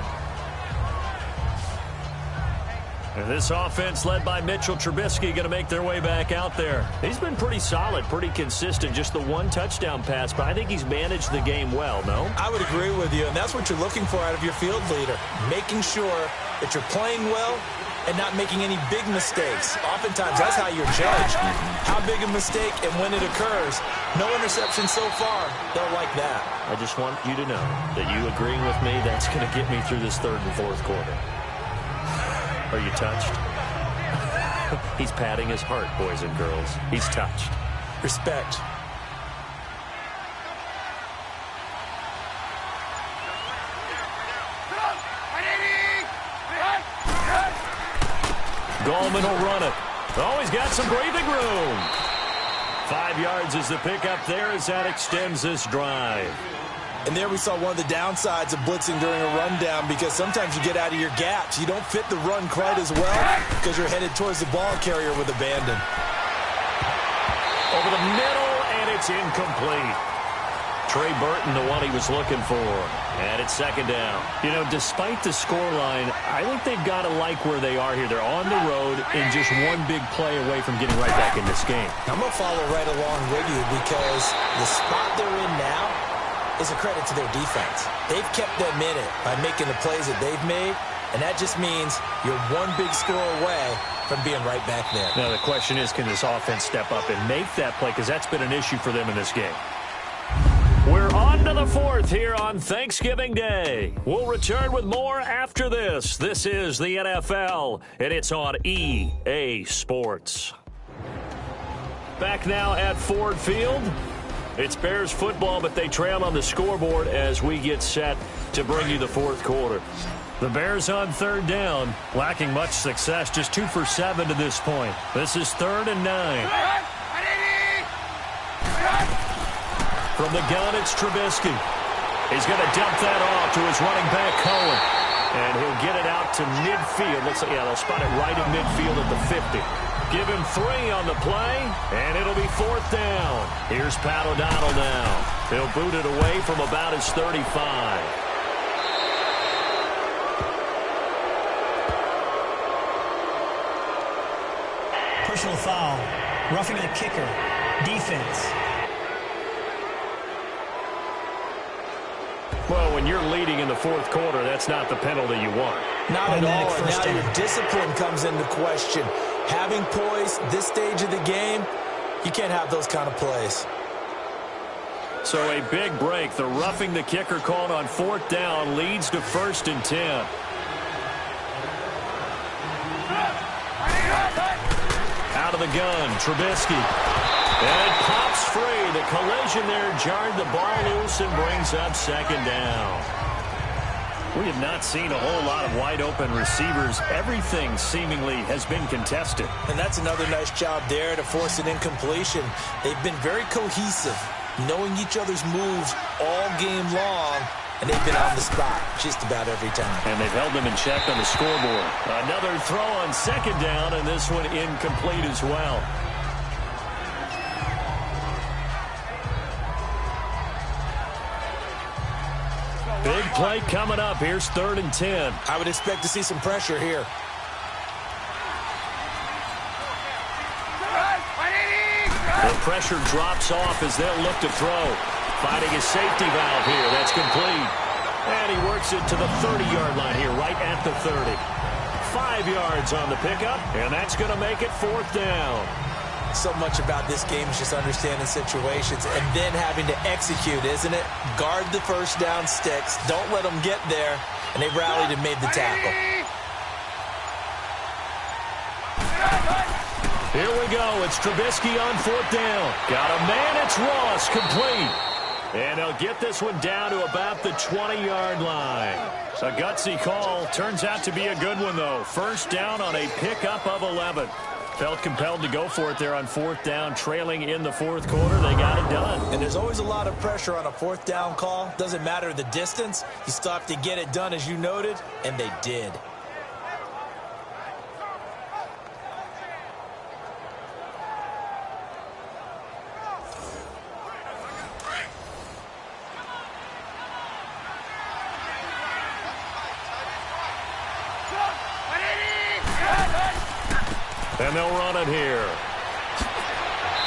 And this offense led by Mitchell Trubisky going to make their way back out there. He's been pretty solid, pretty consistent, just the 1 touchdown pass, but I think he's managed the game well, no? I would agree with you, and that's what you're looking for out of your field leader, making sure that you're playing well and not making any big mistakes. Oftentimes, that's how you're judged. How big a mistake and when it occurs. No interception so far. They'll like that. I just want you to know that you agreeing with me, that's going to get me through this 3rd and 4th quarter. Are you touched? He's patting his heart, boys and girls. He's touched. Respect. Gallman will run it. Oh, he's got some breathing room. 5 yards is the pickup there as that extends this drive. And there we saw one of the downsides of blitzing during a rundown, because sometimes you get out of your gaps. You don't fit the run quite as well because you're headed towards the ball carrier with abandon. Over the middle, and it's incomplete. Trey Burton, the one he was looking for. And it's second down. You know, despite the scoreline, I think they've got to like where they are here. They're on the road and just one big play away from getting right back in this game. I'm going to follow right along with you because the spot they're in now is a credit to their defense. They've kept them in it by making the plays that they've made, and that just means you're one big score away from being right back there. Now, the question is, can this offense step up and make that play? Because that's been an issue for them in this game. We're on to the fourth here on Thanksgiving Day. We'll return with more after this. This is the NFL, and it's on EA Sports. Back now at Ford Field. It's Bears football, but they trail on the scoreboard as we get set to bring you the fourth quarter. The Bears on third down, lacking much success, just 2 for 7 to this point. This is 3rd and 9. From the gun, it's Trubisky. He's going to dump that off to his running back, Cohen. And he'll get it out to midfield. Looks like, yeah, they'll spot it right at midfield at the 50. Give him 3 on the play, and it'll be 4th down. Here's Pat O'Donnell now. He'll boot it away from about his 35. Personal foul. Roughing the kicker. Defense. Well, when you're leading in the fourth quarter, that's not the penalty you want. Not at all. And now your discipline comes into question. Having poise this stage of the game, you can't have those kind of plays. So a big break. The roughing the kicker called on 4th down leads to 1st and 10. Out of the gun, Trubisky. And it pops free. The collision there jarred the ball loose and brings up 2nd down. We have not seen a whole lot of wide-open receivers. Everything seemingly has been contested. And that's another nice job there to force an incompletion. They've been very cohesive, knowing each other's moves all game long, and they've been on the spot just about every time. And they've held them in check on the scoreboard. Another throw on 2nd down, and this one incomplete as well. Big play coming up. Here's 3rd and 10. I would expect to see some pressure here. The pressure drops off as they'll look to throw. Finding a safety valve here. That's complete. And he works it to the 30-yard line here, right at the 30. 5 yards on the pickup, and that's going to make it 4th down. So much about this game is just understanding situations and then having to execute, isn't it? Guard the first down sticks. Don't let them get there. And they rallied and made the tackle. Here we go. It's Trubisky on 4th down. Got a man. It's Ross. Complete. And he'll get this one down to about the 20-yard line. A gutsy call. Turns out to be a good one, though. 1st down on a pickup of 11. Felt compelled to go for it there on 4th down, trailing in the 4th quarter. They got it done. And there's always a lot of pressure on a 4th down call. Doesn't matter the distance. You still have to get it done, as you noted, and they did. And they'll run it here.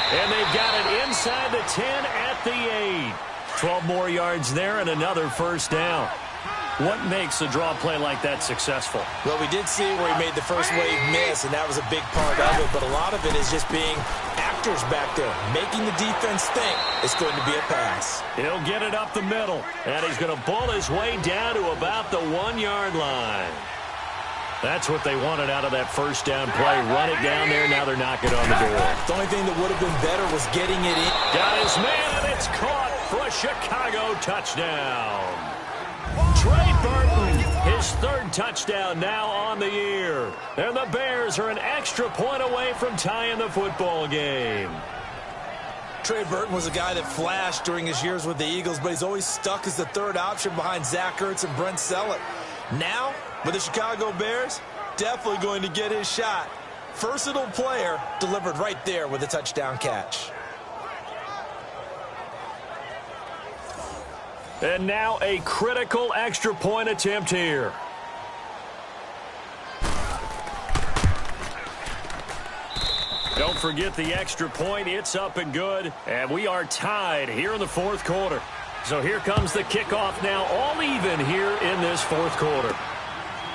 And they've got it inside the 10 at the 8. 12 more yards there and another 1st down. What makes a draw play like that successful? Well, we did see where he made the first wave miss, and that was a big part of it. But a lot of it is just being actors back there, making the defense think it's going to be a pass. He'll get it up the middle, and he's going to bull his way down to about the 1-yard line. That's what they wanted out of that 1st down play. Run it down there. Now they're knocking on the door. The only thing that would have been better was getting it in. Got his man, and it's caught for a Chicago touchdown. Trey Burton, his 3rd touchdown now on the year. And the Bears are an extra point away from tying the football game. Trey Burton was a guy that flashed during his years with the Eagles, but he's always stuck as the 3rd option behind Zach Ertz and Brent Celek. Now, with the Chicago Bears, definitely going to get his shot. Versatile player, delivered right there with a touchdown catch. And now a critical extra point attempt here. Don't forget the extra point. It's up and good. And we are tied here in the fourth quarter. So here comes the kickoff now, all even here in this fourth quarter.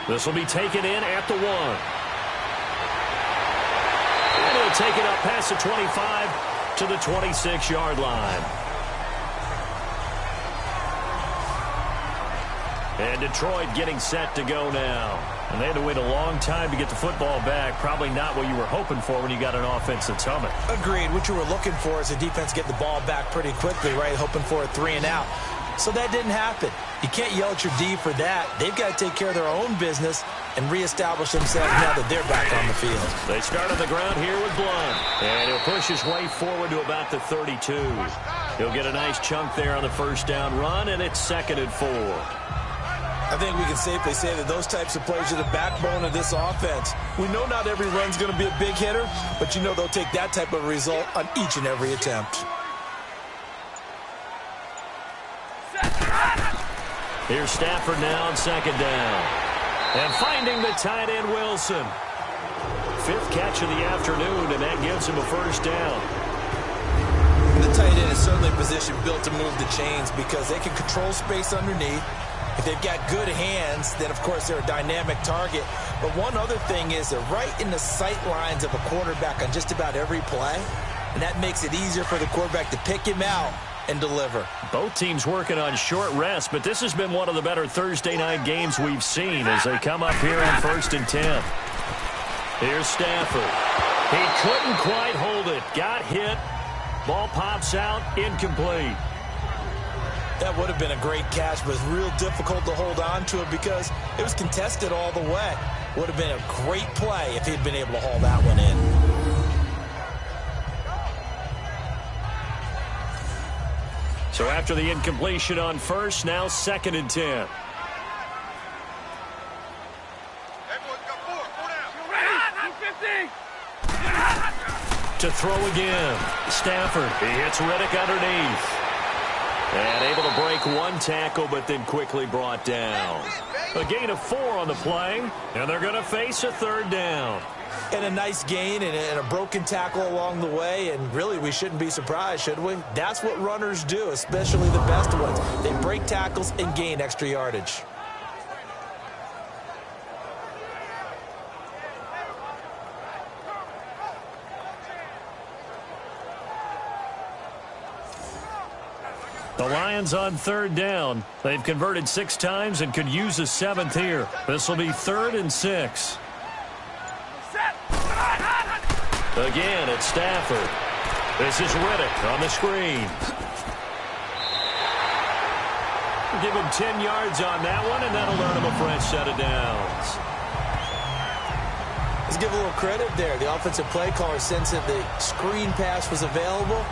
This will be taken in at the 1. And he'll take it up past the 25 to the 26-yard line. And Detroit getting set to go now. And they had to wait a long time to get the football back. Probably not what you were hoping for when you got an offense that's humming. Agreed. What you were looking for is a defense get the ball back pretty quickly, right? Hoping for a 3-and-out. So that didn't happen. You can't yell at your D for that. They've got to take care of their own business and reestablish themselves now that they're back on the field. They start on the ground here with Blount. And he'll push his way forward to about the 32. He'll get a nice chunk there on the first down run, and it's 2nd and 4. I think we can safely say that those types of plays are the backbone of this offense. We know not every run's going to be a big hitter, but you know they'll take that type of result on each and every attempt. Here's Stafford now on 2nd down. And finding the tight end Wilson. 5th catch of the afternoon, and that gives him a first down. The tight end is certainly a position built to move the chains because they can control space underneath. If they've got good hands, then, of course, they're a dynamic target. But one other thing is they're right in the sight lines of a quarterback on just about every play, and that makes it easier for the quarterback to pick him out and deliver. Both teams working on short rest, but this has been one of the better Thursday night games we've seen as they come up here on 1st and 10. Here's Stafford. He couldn't quite hold it. Got hit. Ball pops out. Incomplete. That would have been a great catch, but it's real difficult to hold on to it because it was contested all the way. Would have been a great play if he'd been able to haul that one in. So after the incompletion on first, now 2nd and 10. To throw again. Stafford. He hits Riddick underneath. And able to break one tackle, but then quickly brought down. A gain of 4 on the play, and they're going to face a 3rd down. And a nice gain and a broken tackle along the way, and really we shouldn't be surprised, should we? That's what runners do, especially the best ones. They break tackles and gain extra yardage. The Lions on 3rd down. They've converted 6 times and could use a 7th here. This will be 3rd and 6. Again, it's Stafford. This is Riddick on the screen. Give him 10 yards on that one, and that'll earn him a fresh set of downs. Let's give a little credit there. The offensive play caller sensed that the screen pass was available.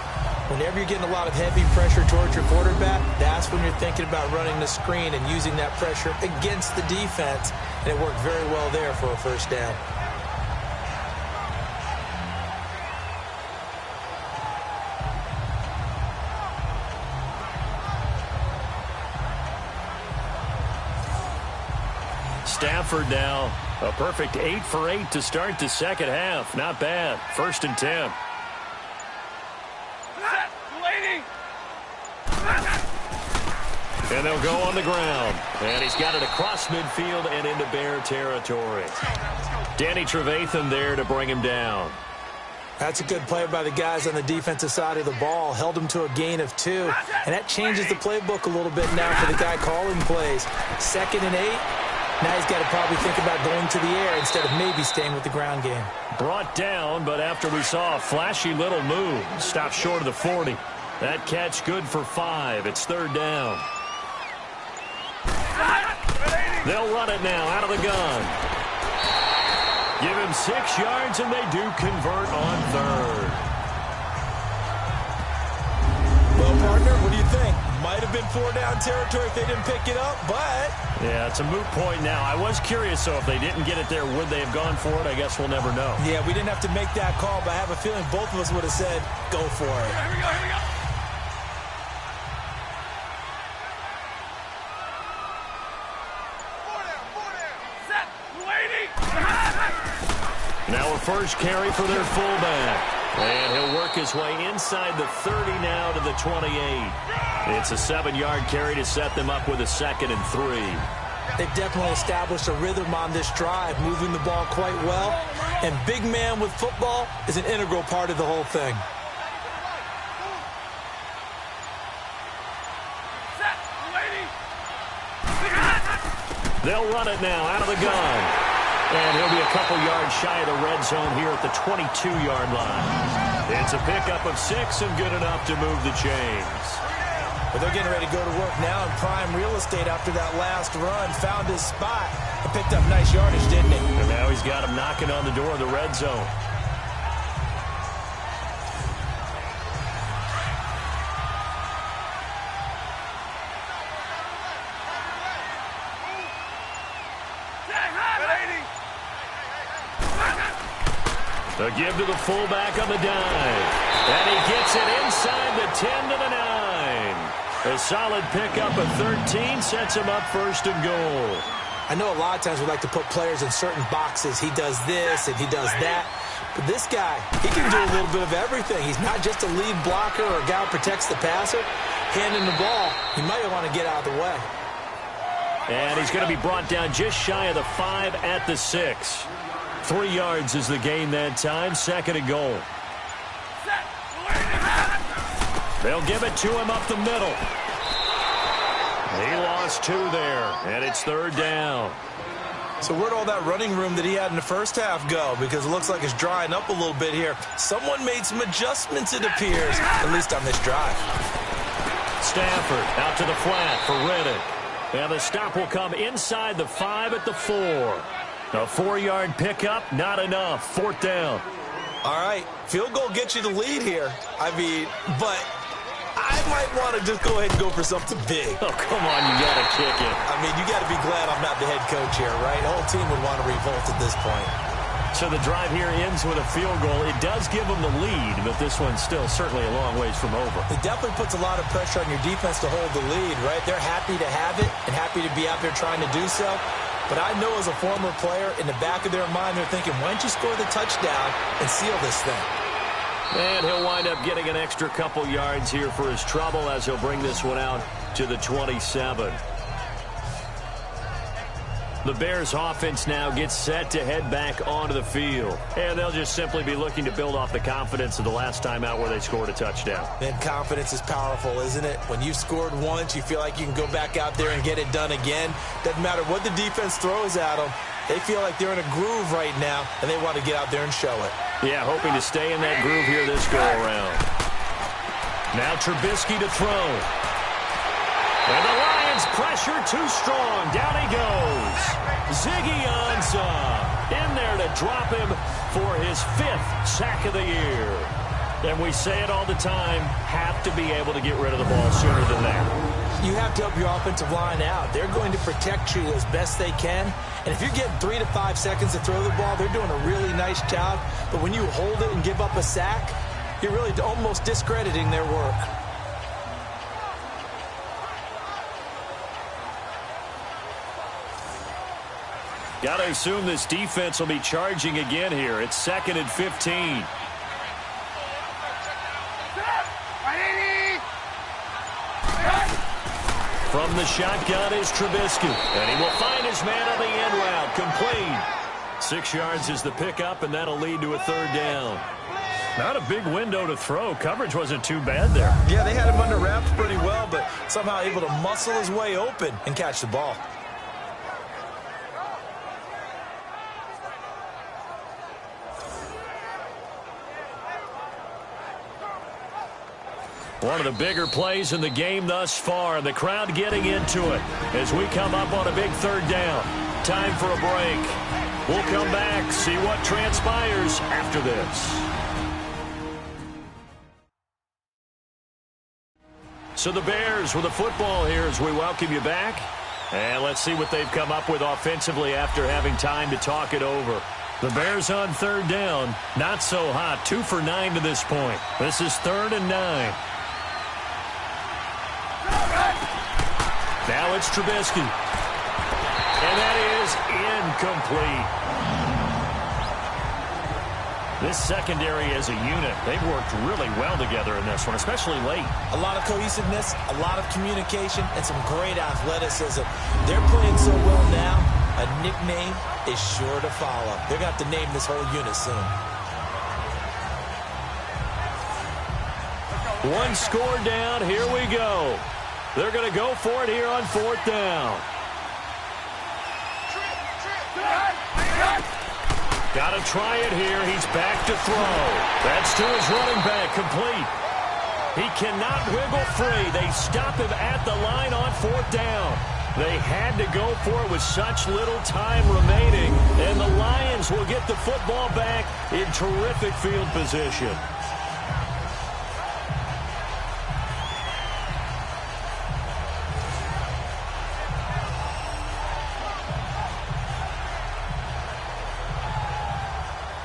Whenever you're getting a lot of heavy pressure towards your quarterback, that's when you're thinking about running the screen and using that pressure against the defense. And it worked very well there for a first down. Stafford now, a perfect 8 for 8 to start the second half. Not bad. 1st and 10. And they'll go on the ground. And he's got it across midfield and into Bear territory. Danny Trevathan there to bring him down. That's a good play by the guys on the defensive side of the ball. Held him to a gain of 2. And that changes the playbook a little bit now for the guy calling plays. 2nd and 8. Now he's got to probably think about going to the air instead of maybe staying with the ground game. Brought down, but after we saw a flashy little move, stopped short of the 40. That catch good for 5. It's 3rd down. They'll run it now out of the gun. Give him 6 yards, and they do convert on 3rd. Well, partner, what do you think? Might have been 4-down territory if they didn't pick it up, but... Yeah, it's a moot point now. I was curious, so if they didn't get it there, would they have gone for it? I guess we'll never know. Yeah, we didn't have to make that call, but I have a feeling both of us would have said, go for it. Here we go, here we go. Now a first carry for their fullback. And he'll work his way inside the 30 now to the 28. It's a 7-yard carry to set them up with a 2nd and 3. They've definitely established a rhythm on this drive, moving the ball quite well. And big man with football is an integral part of the whole thing. They'll run it now out of the gun. And he'll be a couple yards shy of the red zone here at the 22-yard line. It's a pickup of 6 and good enough to move the chains. But they're getting ready to go to work now in prime real estate after that last run. Found his spot and picked up nice yardage, didn't he? And now he's got him knocking on the door of the red zone. A give to the fullback on the dive. And he gets it inside the 10 to the 9. A solid pickup of 13 sets him up 1st and goal. I know a lot of times we like to put players in certain boxes. He does this and he does that. But this guy, he can do a little bit of everything. He's not just a lead blocker or a guy who protects the passer. Handing the ball, he might want to get out of the way. And he's going to be brought down just shy of the 5 at the 6. 3 yards is the gain that time, 2nd and goal. They'll give it to him up the middle. He lost 2 there, and it's 3rd down. So where'd all that running room that he had in the first half go? Because it looks like it's drying up a little bit here. Someone made some adjustments, it appears, at least on this drive. Stafford out to the flat for Riddick. And the stop will come inside the 5 at the 4. A 4-yard pickup, not enough. 4th down. All right, field goal gets you the lead here. I mean, but I might want to just go ahead and go for something big. Oh, come on, you got to kick it. I mean, you got to be glad I'm not the head coach here, right? The whole team would want to revolt at this point. So the drive here ends with a field goal. It does give them the lead, but this one's still certainly a long ways from over. It definitely puts a lot of pressure on your defense to hold the lead, right? They're happy to have it and happy to be out there trying to do so. But I know as a former player, in the back of their mind, they're thinking, why don't you score the touchdown and seal this thing? And he'll wind up getting an extra couple yards here for his trouble as he'll bring this one out to the 27. The Bears offense now gets set to head back onto the field. And they'll just simply be looking to build off the confidence of the last time out where they scored a touchdown. And confidence is powerful, isn't it? When you've scored once, you feel like you can go back out there and get it done again. Doesn't matter what the defense throws at them. They feel like they're in a groove right now, and they want to get out there and show it. Yeah, hoping to stay in that groove here this go-around. Now Trubisky to throw. And the Lions pressure too strong. Down he goes. Ziggy Ansah in there to drop him for his 5th sack of the year. And we say it all the time, have to be able to get rid of the ball sooner than that. You have to help your offensive line out. They're going to protect you as best they can. And if you're getting 3 to 5 seconds to throw the ball, they're doing a really nice job. But when you hold it and give up a sack, you're really almost discrediting their work. Got to assume this defense will be charging again here. It's 2nd and 15. From the shotgun is Trubisky. And he will find his man on the end route. Complete. 6 yards is the pickup, and that'll lead to a 3rd down. Not a big window to throw. Coverage wasn't too bad there. Yeah, they had him under wraps pretty well, but somehow able to muscle his way open and catch the ball. One of the bigger plays in the game thus far. The crowd getting into it as we come up on a big 3rd down. Time for a break. We'll come back, see what transpires after this. So the Bears with the football here as we welcome you back. And let's see what they've come up with offensively after having time to talk it over. The Bears on 3rd down. Not so hot. 2 for 9 to this point. This is 3rd and 9. Now it's Trubisky. And that is incomplete. This secondary as a unit, they've worked really well together in this one, especially late. A lot of cohesiveness, a lot of communication, and some great athleticism. They're playing so well now, a nickname is sure to follow. They're going to have to name this whole unit soon. One score down, here we go. They're going to go for it here on 4th down. Got to try it here. He's back to throw. That's to his running back, complete. He cannot wiggle free. They stop him at the line on 4th down. They had to go for it with such little time remaining, and the Lions will get the football back in terrific field position.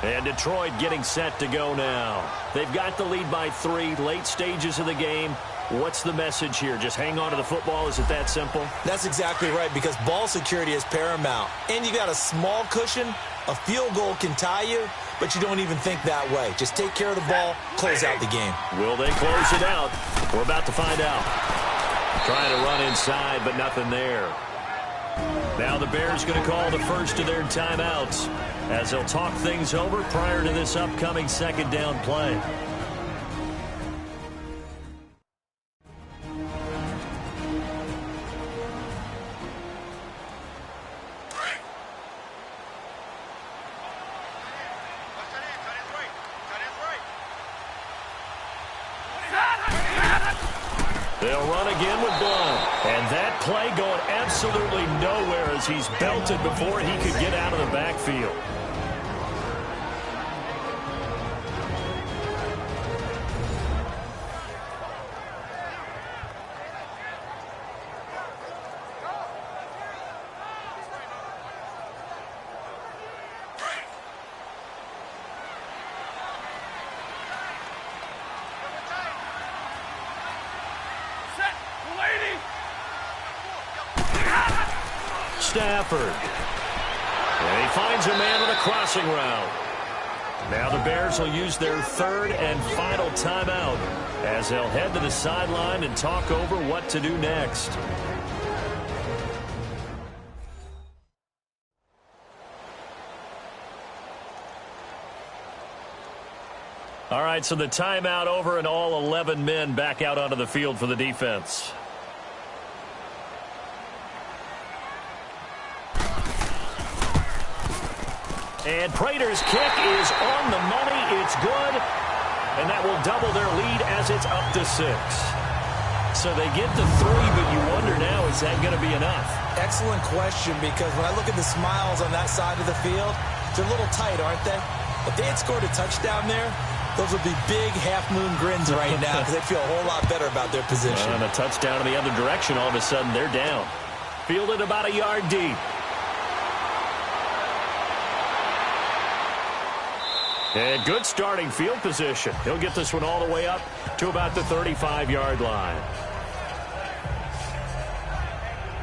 And Detroit getting set to go now. They've got the lead by 3, late stages of the game. What's the message here? Just hang on to the football? Is it that simple? That's exactly right, because ball security is paramount. And you got a small cushion. A field goal can tie you, but you don't even think that way. Just take care of the ball, close out the game. Will they close it out? We're about to find out. Trying to run inside, but nothing there. Now the Bears going to call the first of their timeouts as they'll talk things over prior to this upcoming 2nd down play. They'll run again with Blount. And that play going absolutely nowhere as he's belted before he could get out of the backfield. Stafford. And he finds a man on a crossing route. Now the Bears will use their 3rd and final timeout as they'll head to the sideline and talk over what to do next. All right, so the timeout over and all 11 men back out onto the field for the defense. And Prater's kick is on the money. It's good. And that will double their lead as it's up to 6. So they get to 3, but you wonder now, is that going to be enough? Excellent question, because when I look at the smiles on that side of the field, they're a little tight, aren't they? If they had scored a touchdown there, those would be big half-moon grins right now because they feel a whole lot better about their position. And a touchdown in the other direction, all of a sudden they're down. Fielded about a yard deep. And good starting field position. He'll get this one all the way up to about the 35-yard line.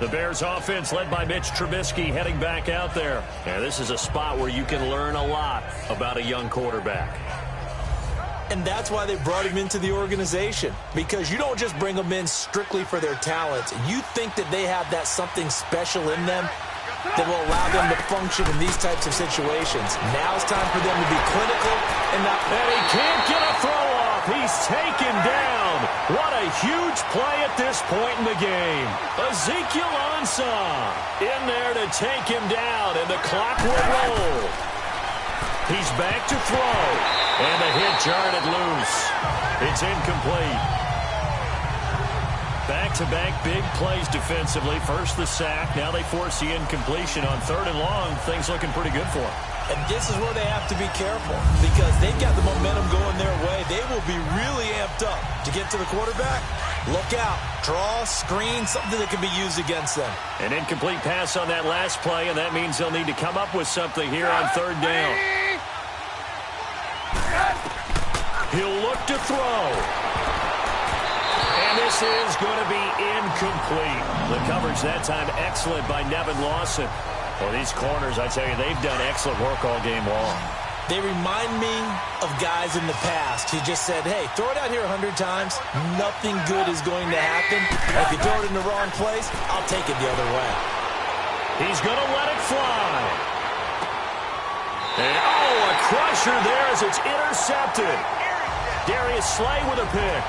The Bears offense led by Mitch Trubisky heading back out there. And this is a spot where you can learn a lot about a young quarterback. And that's why they brought him into the organization, because you don't just bring them in strictly for their talents. You think that they have that something special in them that will allow them to function in these types of situations. Now it's time for them to be clinical. And he can't get a throw off. He's taken down. What a huge play at this point in the game. Ezekiel Ansah in there to take him down, and the clock will roll. He's back to throw, and the hit jarred it loose. It's incomplete. Back-to-back big plays defensively. First the sack. Now they force the incompletion on 3rd and long. Things looking pretty good for them. And this is where they have to be careful, because they've got the momentum going their way. They will be really amped up to get to the quarterback. Look out. Draw, screen, something that can be used against them. An incomplete pass on that last play, and that means they'll need to come up with something here on 3rd down. He'll look to throw. And this is going to be incomplete. The coverage that time excellent by Nevin Lawson. Well, these corners, I tell you, they've done excellent work all game long. They remind me of guys in the past who just said, hey, throw it out here 100 times, nothing good is going to happen. And if you throw it in the wrong place, I'll take it the other way. He's going to let it fly. And, a crusher there as it's intercepted. Darius Slay with a pick.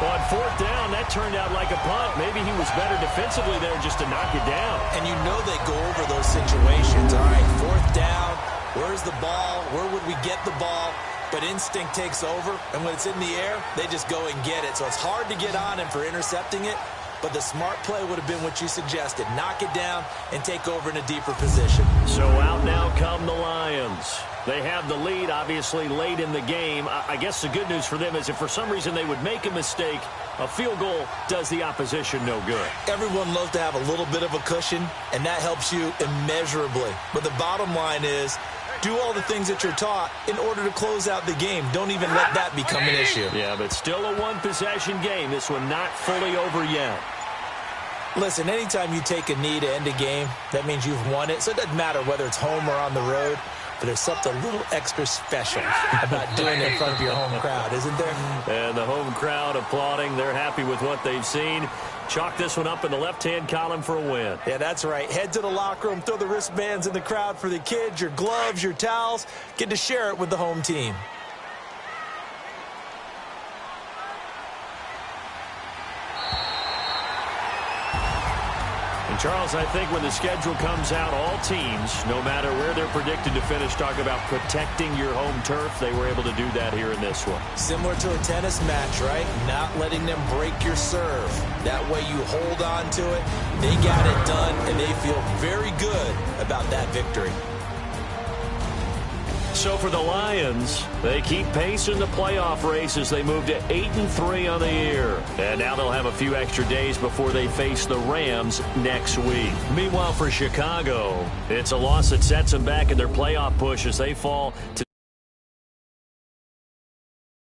On fourth down, that turned out like a punt. Maybe he was better defensively there just to knock it down. And you know they go over those situations. All right, fourth down, where's the ball? Where would we get the ball? But instinct takes over, and when it's in the air, they just go and get it. So it's hard to get on him for intercepting it, but the smart play would have been what you suggested. Knock it down and take over in a deeper position. So out now come the Lions. They have the lead, obviously, late in the game. I guess the good news for them is if for some reason they would make a mistake, a field goal does the opposition no good. Everyone loves to have a little bit of a cushion, and that helps you immeasurably. But the bottom line is, do all the things that you're taught in order to close out the game. Don't even let that become an issue. Yeah, but still a one-possession game. This one not fully over yet. Listen, anytime you take a knee to end a game, that means you've won it. So it doesn't matter whether it's home or on the road. But there's something a little extra special about doing it in front of your home crowd, isn't there? And the home crowd applauding. They're happy with what they've seen. Chalk this one up in the left-hand column for a win. Yeah, that's right. Head to the locker room, throw the wristbands in the crowd for the kids, your gloves, your towels. Get to share it with the home team. And Charles, I think when the schedule comes out, all teams, no matter where they're predicted to finish, talk about protecting your home turf. They were able to do that here in this one. Similar to a tennis match, right? Not letting them break your serve. That way you hold on to it. They got it done, and they feel very good about that victory. So for the Lions, they keep pace in the playoff race as they move to 8-3 on the year. And now they'll have a few extra days before they face the Rams next week. Meanwhile, for Chicago, it's a loss that sets them back in their playoff push as they fall to